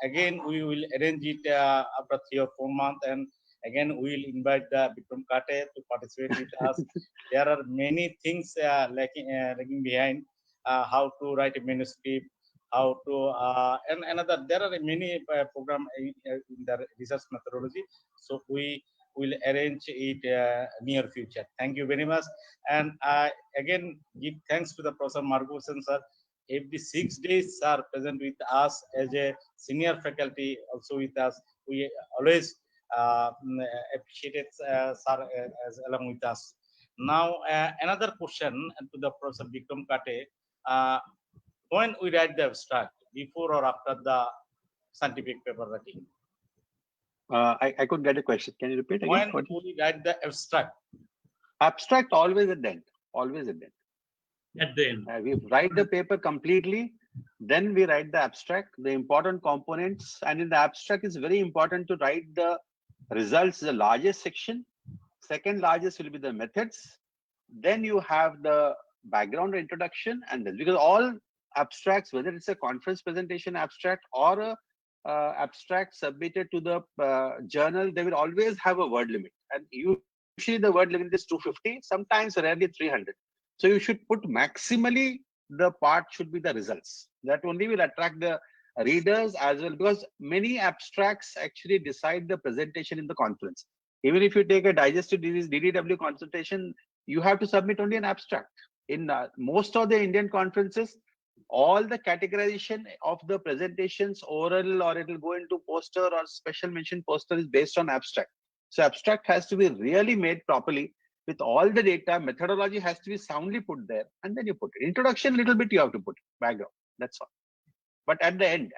Again, we will arrange it after 3 or 4 months, and again, we will invite the Vikram Kate to participate with us. There are many things lagging behind. How to write a manuscript, how to and another. There are many programs in the research methodology. So we will arrange it near future. Thank you very much. And again, give thanks to the Professor Margolsen sir. Every 6 days are present with us as a senior faculty, also with us. We always appreciate sir as along with us. Now another question to the Professor Vikram Kate. When we write the abstract, before or after the scientific paper writing? I couldn't get a question. Can you repeat again? When we write the abstract? Abstract always at the end. Always at the end. At the end. We write the paper completely, Then we write the abstract, the important components, and in the abstract it's very important to write the results, the largest section. Second largest will be the methods. Then you have the background or introduction, and then because all abstracts, whether it's a conference presentation abstract or a abstract submitted to the journal, they will always have a word limit, and usually the word limit is 250, sometimes rarely 300. So you should put maximally the part should be the results. That only will attract the readers as well, because many abstracts actually decide the presentation in the conference. Even if you take a digestive disease DDW consultation, you have to submit only an abstract. In most of the Indian conferences, all the categorization of the presentations, oral or it will go into poster or special mention poster, is based on abstract. So abstract has to be really made properly with all the data. Methodology has to be soundly put there, and then you put it. Introduction, little bit you have to put background. That's all. But at the end,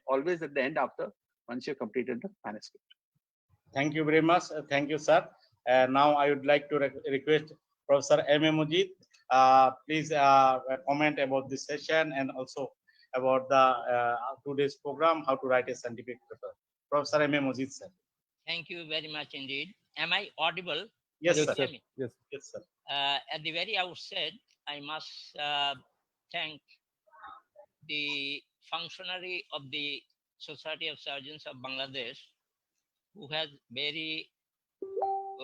always at the end, after once you completed the manuscript. Thank you very much. Thank you, sir. Now I would like to request Professor M.A. Mujid, please comment about this session and also about the today's program, how to write a scientific paper. Professor M.A. Mujid, sir. Thank you very much indeed. Am I audible? Yes, Yes, sir. sir. Yes. Yes, sir. At the very outset, I must thank the functionary of the Society of Surgeons of Bangladesh, who has very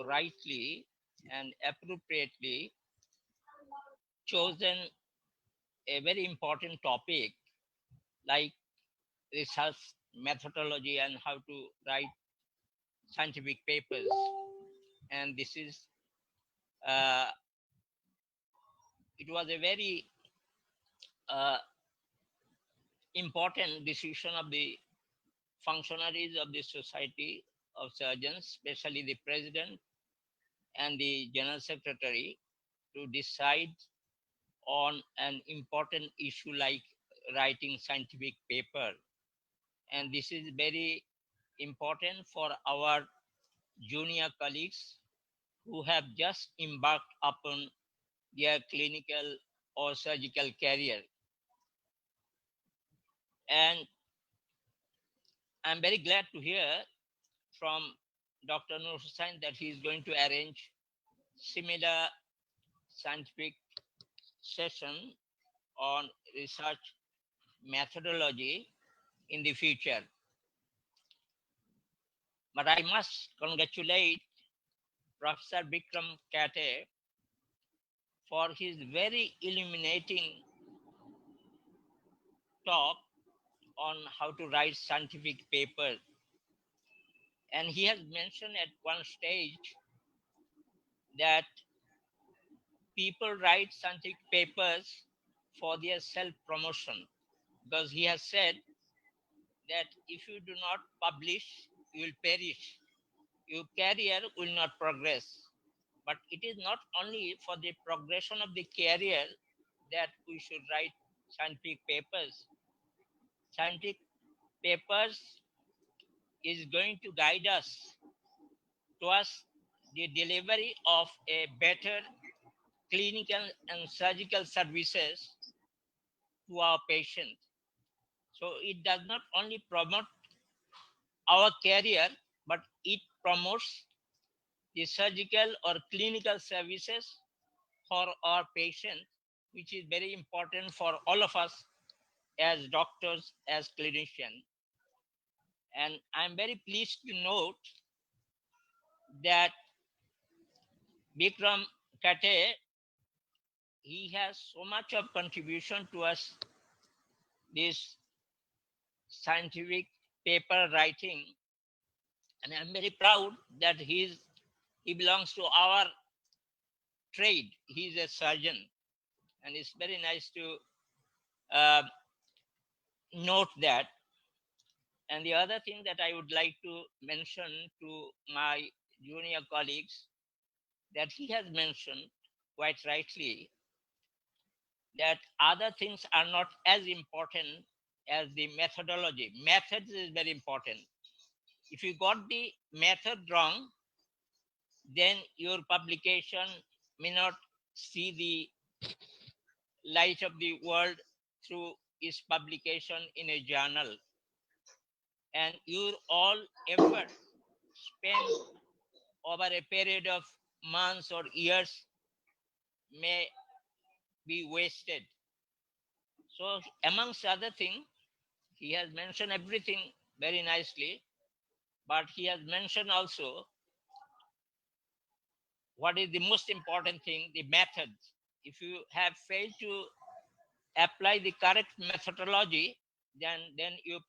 rightly and appropriately chosen a very important topic like research methodology and how to write scientific papers. And this is, it was a very important decision of the functionaries of the Society of Surgeons, especially the president and the general secretary, to decide on an important issue like writing scientific paper. And this is very important for our junior colleagues who have just embarked upon their clinical or surgical career. And I'm very glad to hear from Dr. Nur Hussain that he is going to arrange similar scientific session on research methodology in the future. But I must congratulate Professor Bikram Kate for his very illuminating talk on how to write scientific papers. And he has mentioned at one stage that people write scientific papers for their self-promotion, because he has said that if you do not publish, you will perish. Your career will not progress. But it is not only for the progression of the career that we should write scientific papers. Scientific papers is going to guide us towards the delivery of a better clinical and surgical services to our patients. So it does not only promote our career, but it promotes the surgical or clinical services for our patients, which is very important for all of us as doctors, as clinicians. And I'm very pleased to note that Bikram Kate, he has so much of contribution to us, this scientific paper writing. And I'm very proud that he belongs to our trade. He's a surgeon. And it's very nice to note that. And the other thing that I would like to mention to my junior colleagues, that he has mentioned quite rightly that other things are not as important as the methodology. Methods is very important. If you got the method wrong, then your publication may not see the light of the world through is publication in a journal, and your all effort spent over a period of months or years may be wasted. So, amongst other things, he has mentioned everything very nicely, but he has mentioned also what is the most important thing, the methods. If you have failed to apply the correct methodology, then your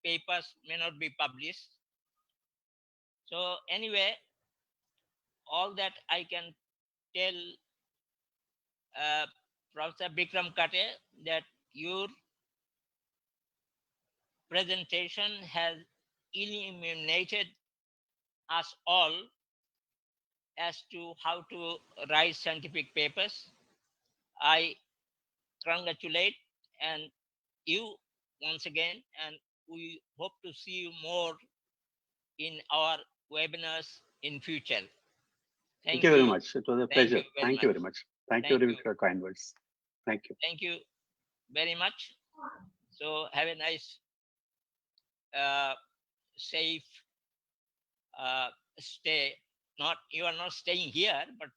papers may not be published. So anyway, all that I can tell Professor Bikram Kate, that your presentation has illuminated us all as to how to write scientific papers. I congratulate and you once again, and we hope to see you more in our webinars in future. Thank you very much. It was a Thank you pleasure. very Thank you much. very much. Thank you Thank very you. much for your kind words. Thank you. Thank you very much. So have a nice, safe stay. Not you are not staying here, but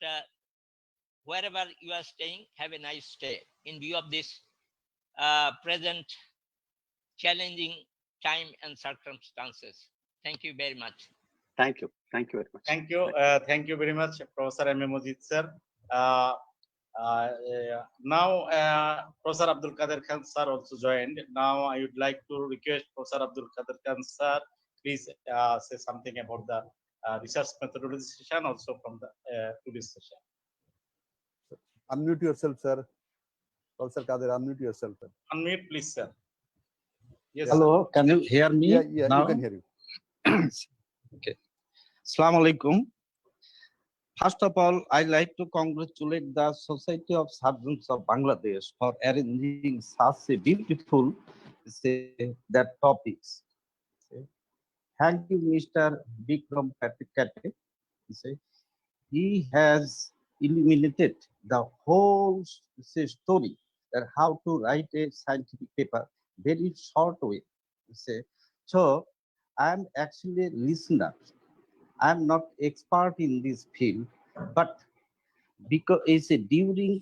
wherever you are staying, have a nice stay in view of this present challenging time and circumstances. Thank you very much. Thank you. Thank you very much. Thank you. Thank you very much, Professor M. Mujid sir. Now, Professor Abdul Qadir Khan sir also joined. Now, I would like to request Professor Abdul Qadir Khan sir, please say something about the research methodology session, also from the today's session. Unmute yourself, sir. Professor Kadir, unmute yourself, sir. Unmute, please, sir. Yes. Hello, can you hear me? Yeah, now? you can hear you. Okay. Assalamu alaikum. First of all, I like to congratulate the Society of Surgeons of Bangladesh for arranging such a beautiful that topics. Thank you, Mr. Bikram Kate. He has illuminated the whole story that how to write a scientific paper very short way. So I'm actually a listener. I'm not expert in this field, but because it's during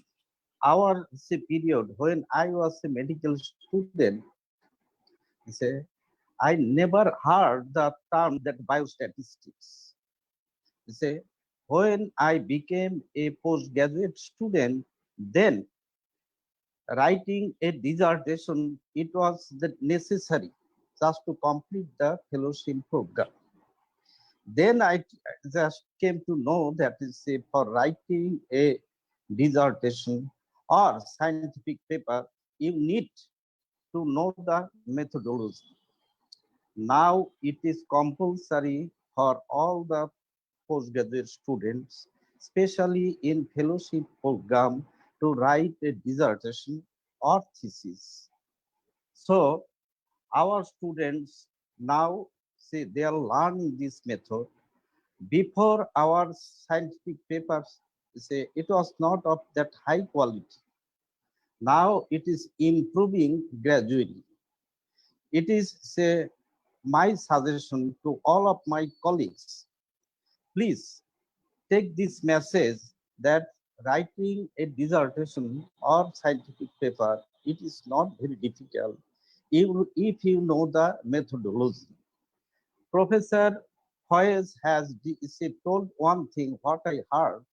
our period when I was a medical student, I never heard the term that biostatistics. When I became a postgraduate student, then writing a dissertation, it was necessary just to complete the fellowship program. Then I just came to know that for writing a dissertation or scientific paper, you need to know the methodology. Now it is compulsory for all the postgraduate students, especially in fellowship program, to write a dissertation or thesis. So our students now they are learning this method. Before our scientific papers, it was not of that high quality. Now it is improving gradually. It is my suggestion to all of my colleagues. Please take this message that writing a dissertation or scientific paper, it is not very difficult if you know the methodology. Professor Hoyes has told one thing, what I heard,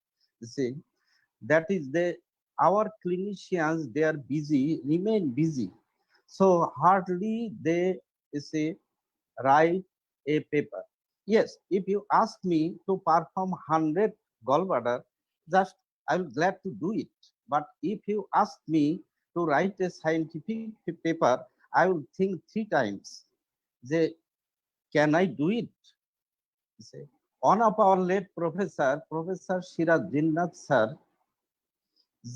that is our clinicians, they are busy, remain busy. So hardly they write a paper. Yes, if you ask me to perform 100 gallbladder, just I will glad to do it. But if you ask me to write a scientific paper, I will think 3 times. Can I do it? One of our late professor, Professor Shiraj Jinnat sir,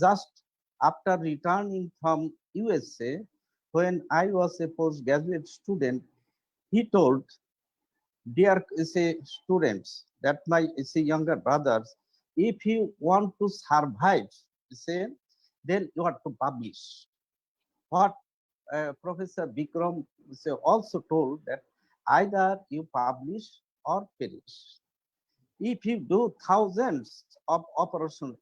just after returning from USA, when I was a postgraduate student, he told, dear students, that my younger brothers, if you want to survive, then you have to publish. What Professor Bikram also told that either you publish or perish. If you do thousands of operations,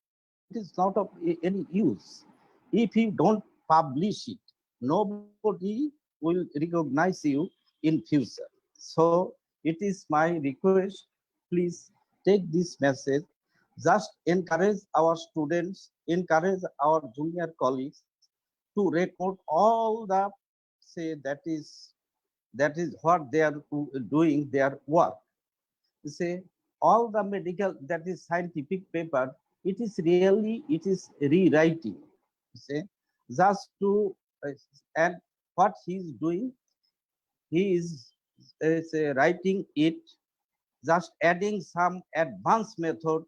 it is not of any use. If you don't publish it, nobody will recognize you in future. So it is my request, please take this message, just encourage our students, encourage our junior colleagues to record all the, say, that is what they are doing their work. Say all the medical, that is scientific paper, it is rewriting. Say just to and what he is doing, he is say, writing it, just adding some advanced methods,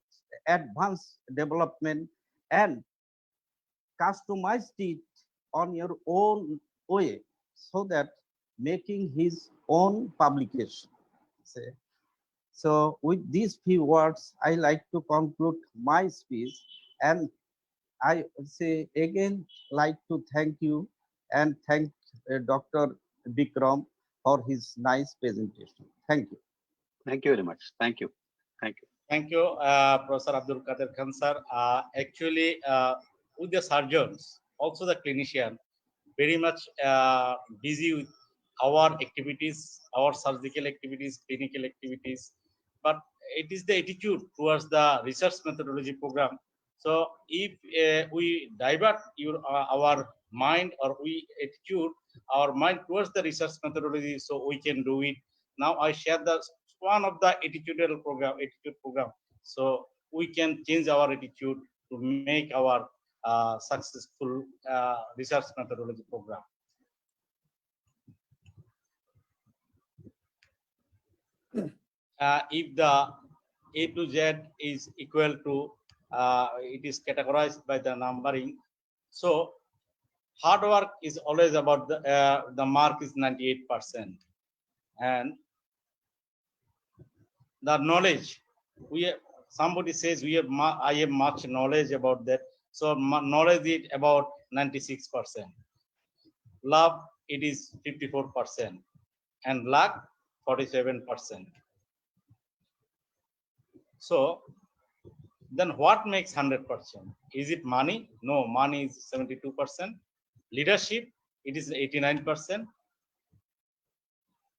advanced development, and customized it on your own way, so that making his own publication. Say, so with these few words, I like to conclude my speech, and I say again like to thank you and thank Dr. Bikram for his nice presentation. Thank you. Thank you very much. Thank you. Thank you. Thank you, Professor Abdul Qadir Khan sir. Actually, with the surgeons, also the clinician, very much busy with our activities, our surgical activities, clinical activities, but it is the attitude towards the research methodology program. So if we divert our mind, or we attitude our mind towards the research methodology, so we can do it. Now I share the one of the attitude program, so we can change our attitude to make our successful research methodology program. If the A to Z is equal to, it is categorized by the numbering. So hard work is always about the mark is 98%, and the knowledge, somebody says I have much knowledge about that, so knowledge is about 96%, love it is 54%, and luck 47%. So then what makes 100%? Is it money? No, money is 72%. Leadership, it is 89%.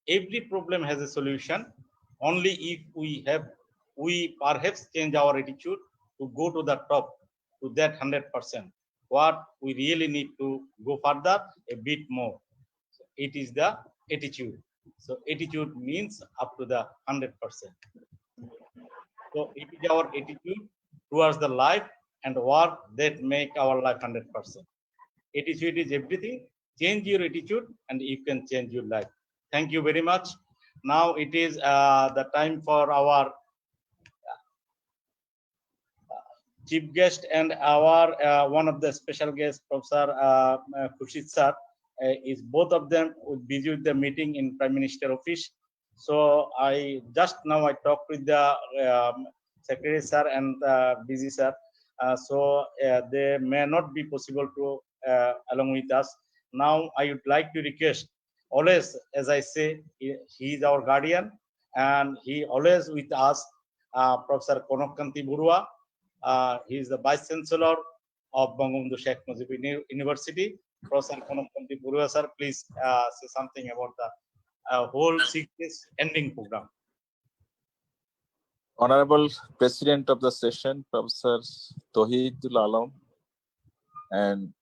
Every problem has a solution. Only if we perhaps change our attitude to go to the top, to that 100%. What we really need to go further a bit more. So it is the attitude. So attitude means up to the 100%. So it is our attitude towards the life and work that make our life 100%. Attitude is everything. Change your attitude and you can change your life. Thank you very much. Now it is the time for our chief guest and our one of the special guests, Professor Khurshid sir. Is both of them busy with the meeting in Prime Minister office. So I just now I talked with the Secretary sir and busy sir. So they may not be possible to along with us. Now I would like to request, always, as I say, he is our guardian and he always with us, Professor Konok Kanti Burua. He is the Vice Chancellor of Bangabandhu Sheikh Mujib University. Professor Konok Kanti Burua sir, please say something about the whole 6 days ending program. Honorable President of the session, Professor Tohidul Alam, and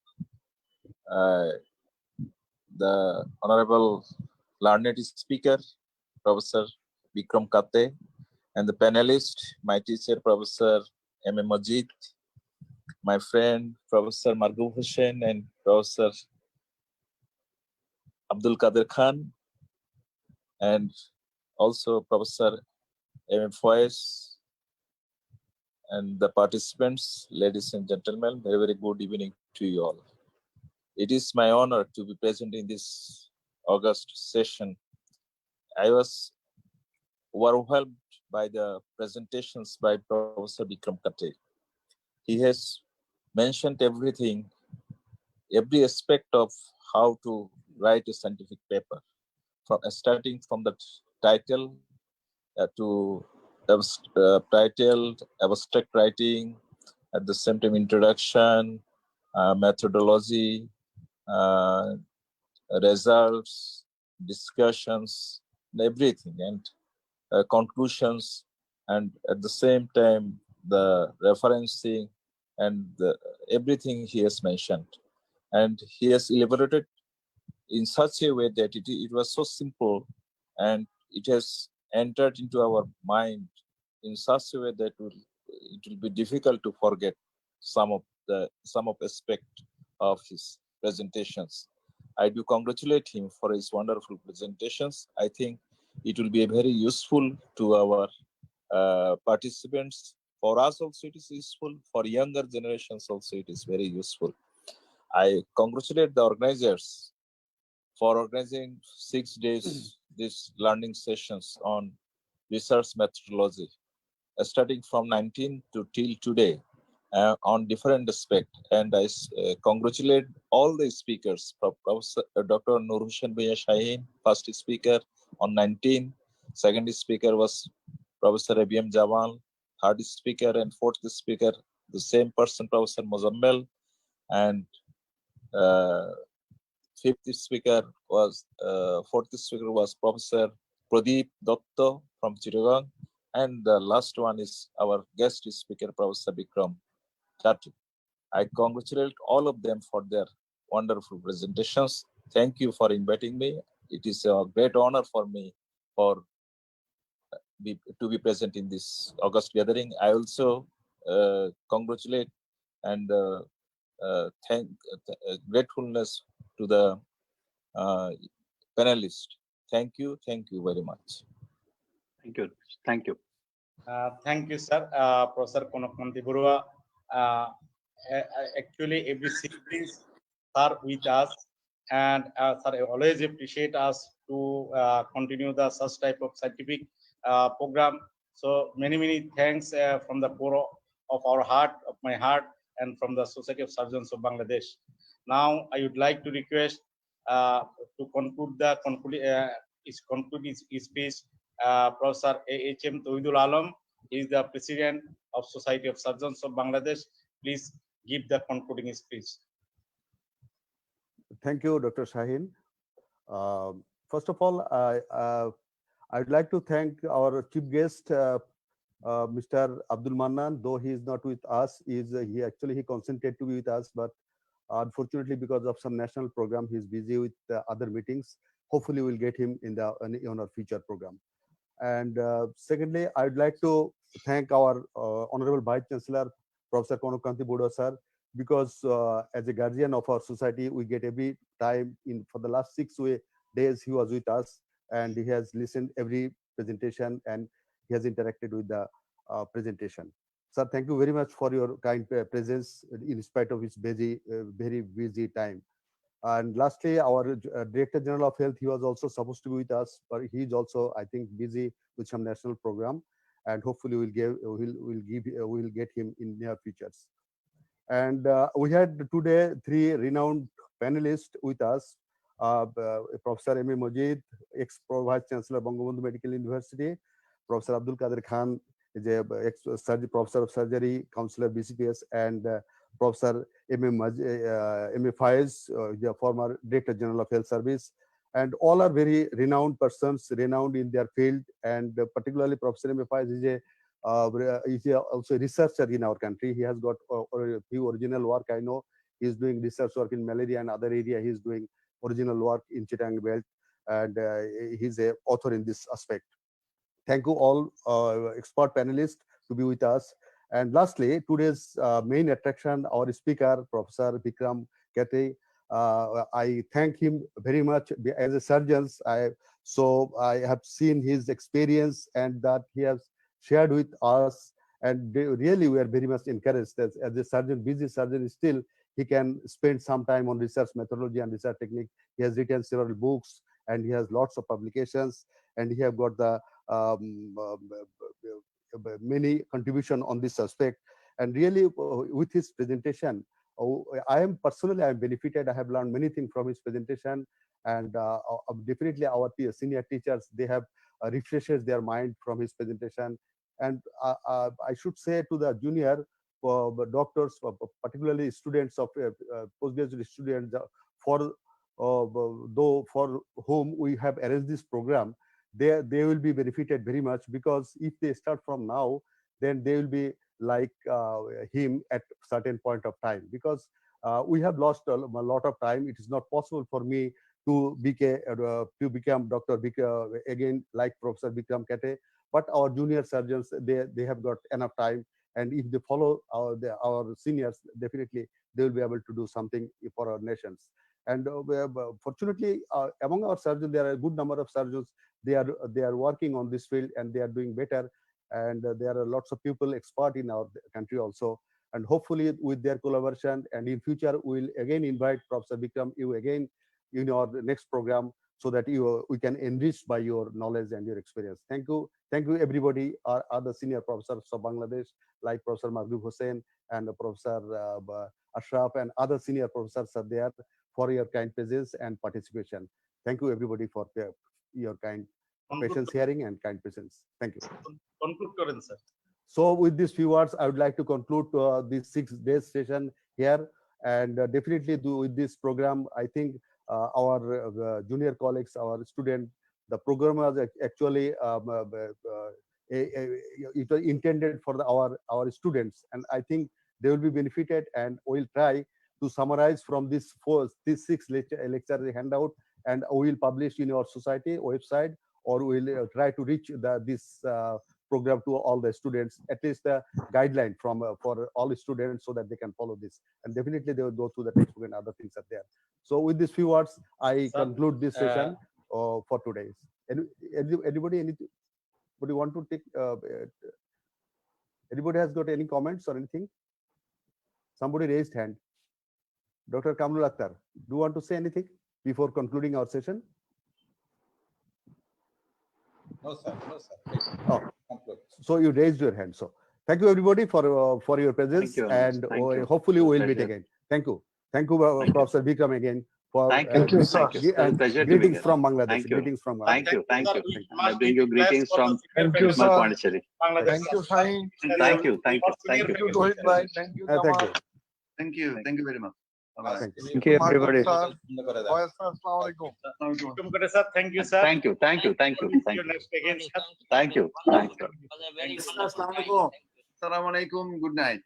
the Honorable learned speaker, Professor Bikram Kate, and the panelist, my teacher, Professor M. Majid, my friend, Professor Margoof Hussain, and Professor Abdul Qadir Khan, and also Professor M. Foyes, and the participants, ladies and gentlemen, very, very good evening to you all. It is my honor to be present in this August session. I was overwhelmed by the presentations by Professor Bikram Kate. He has mentioned everything, every aspect of how to write a scientific paper, from starting from the title to title, abstract writing, at the same time introduction, methodology, uh, results, discussions, and everything, and conclusions, and at the same time the referencing and everything he has mentioned. And he has elaborated in such a way that it was so simple, and it has entered into our mind in such a way that it will be difficult to forget some of aspect of his presentations. I do congratulate him for his wonderful presentations. I think it will be very useful to our participants. For us also it is useful, for younger generations also it is very useful. I congratulate the organizers for organizing 6 days these learning sessions on research methodology, starting from 19 to till today, on different aspects. And I congratulate all the speakers. Professor, Dr. Nur Hussain Bhuiya Shaheen, first speaker on 19. Second speaker was Professor ABM Jamal. Third speaker and fourth speaker, the same person, Professor Mozammel. And fourth speaker was Professor Pradeep Dotto from Chittagong. And the last one is our guest speaker, Professor Bikram Chatti. I congratulate all of them for their wonderful presentations. Thank you for inviting me. It is a great honor for me to be present in this August gathering. I also congratulate and thank gratefulness to the panelists. Thank you very much. Thank you. Thank you. Thank you, sir. Professor Konokmanti Burua. Actually, every 6 days are with us, and sir, I always appreciate us to continue the such type of scientific program. So many thanks from the core of our heart, of my heart, and from the Society of Surgeons of Bangladesh. Now, I would like to request to conclude his speech. Professor A.H.M. Tawhidul Alam is the President of Society of Surgeons of Bangladesh. Please give the concluding speech. Thank you, Dr. Shaheen. First of all, I'd like to thank our chief guest, Mr. Abdul Mannan. Though he is not with us, he consented to be with us, but unfortunately, because of some national program, he's busy with other meetings. Hopefully, we'll get him in our future program. And secondly, I'd like to thank our Honorable Vice Chancellor, Professor Konokmanti Burua sir, because as a guardian of our society, we get every time for the last 6 days he was with us, and he has listened every presentation and he has interacted with the presentation. Sir, thank you very much for your kind presence in spite of his busy, very busy time. And lastly, our Director General of Health, he was also supposed to be with us, but he's also, I think, busy with some national program, and hopefully we'll get him in near futures. And we had today 3 renowned panelists with us. Professor M.A. Majid, ex-Vice Chancellor Bangabandhu Medical University, Professor Abdul Qadir Khan is a Professor of Surgery, Counselor BCPS, and Professor M.A. Faiz, the former Director General of Health Service. And all are very renowned persons, renowned in their field, and particularly Professor M.A. Faiz is also a researcher in our country. He has got a few original work. I know he is doing research work in malaria and other area. He is doing original work in Chittagong Belt, and he's an author in this aspect. Thank you all expert panelists to be with us. And lastly, today's main attraction, our speaker, Professor Bikram Chatti. I thank him very much. As a surgeon, I have seen his experience and that he has shared with us, and really we are very much encouraged as a surgeon, busy surgeon, still he can spend some time on research methodology and research technique. He has written several books and he has lots of publications, and he have got the many contribution on this aspect. And really with his presentation, I am benefited. I have learned many things from his presentation, and definitely our senior teachers, they have refreshes their mind from his presentation. And I should say to the junior doctors, particularly students of postgraduate students, for whom we have arranged this program, they will be benefited very much, because if they start from now, then they will be like him at certain point of time, because we have lost a lot of time. It is not possible for me to become Dr. again like Professor Bikram Kate, but our junior surgeons, they have got enough time, and if they follow our seniors, definitely they will be able to do something for our nations. And fortunately, among our surgeons, there are a good number of surgeons. They are working on this field, and they are doing better. And there are lots of people expert in our country also. And hopefully, with their collaboration, and in future, we will again invite Professor Bikram you again in our next program, so that we can enrich by your knowledge and your experience. Thank you everybody. Our other senior professors of Bangladesh, like Professor Maghrib Hussain and Professor Ashraf, and other senior professors are there for your kind presence and participation. Thank you everybody for your kind patience hearing and kind presence. Thank you. Conclude Karan, sir. So with these few words, I would like to conclude this 6 days session here, and definitely with this program, I think our junior colleagues, our students, the program was actually it was intended for our students, and I think they will be benefited. And we'll try to summarize from this 6 lecture handout, and we will publish in our society website, or we'll try to reach this program to all the students, at least the guideline for all the students, so that they can follow this. And definitely they will go through the textbook and other things are there. So with these few words, I conclude this session for today. Anybody want to take? Anybody has got any comments or anything? Somebody raised hand. Dr. Kamrul Akhtar, do you want to say anything before concluding our session? No, sir. Oh, so you raised your hand. So thank you everybody for your presence, and hopefully we will meet again. Thank you, Professor Bikram again. Thank you, sir. Greetings from Bangladesh. Greetings from Bangladesh. Thank you. I bring you greetings from Pondicherry. Thank you, Sai. Thank you. Thank you, Rohit bhai. Thank you, Kamal. Thank you very much. Thank you, everybody. Thank you, sir. Thank you. See you next again, sir. Thank you. It was a very wonderful time. Assalamu alaikum. Good night.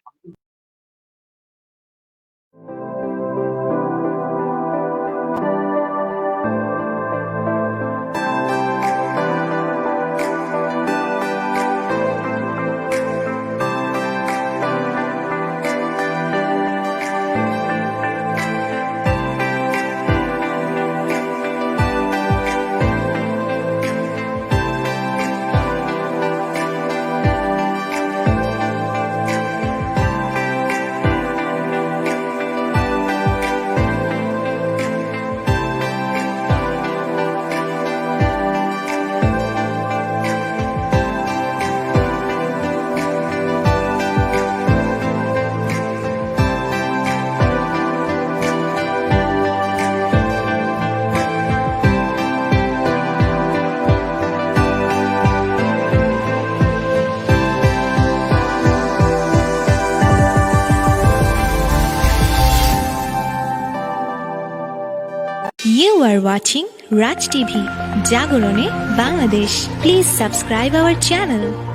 You are watching Raj TV, Jagorone, Bangladesh. Please subscribe our channel.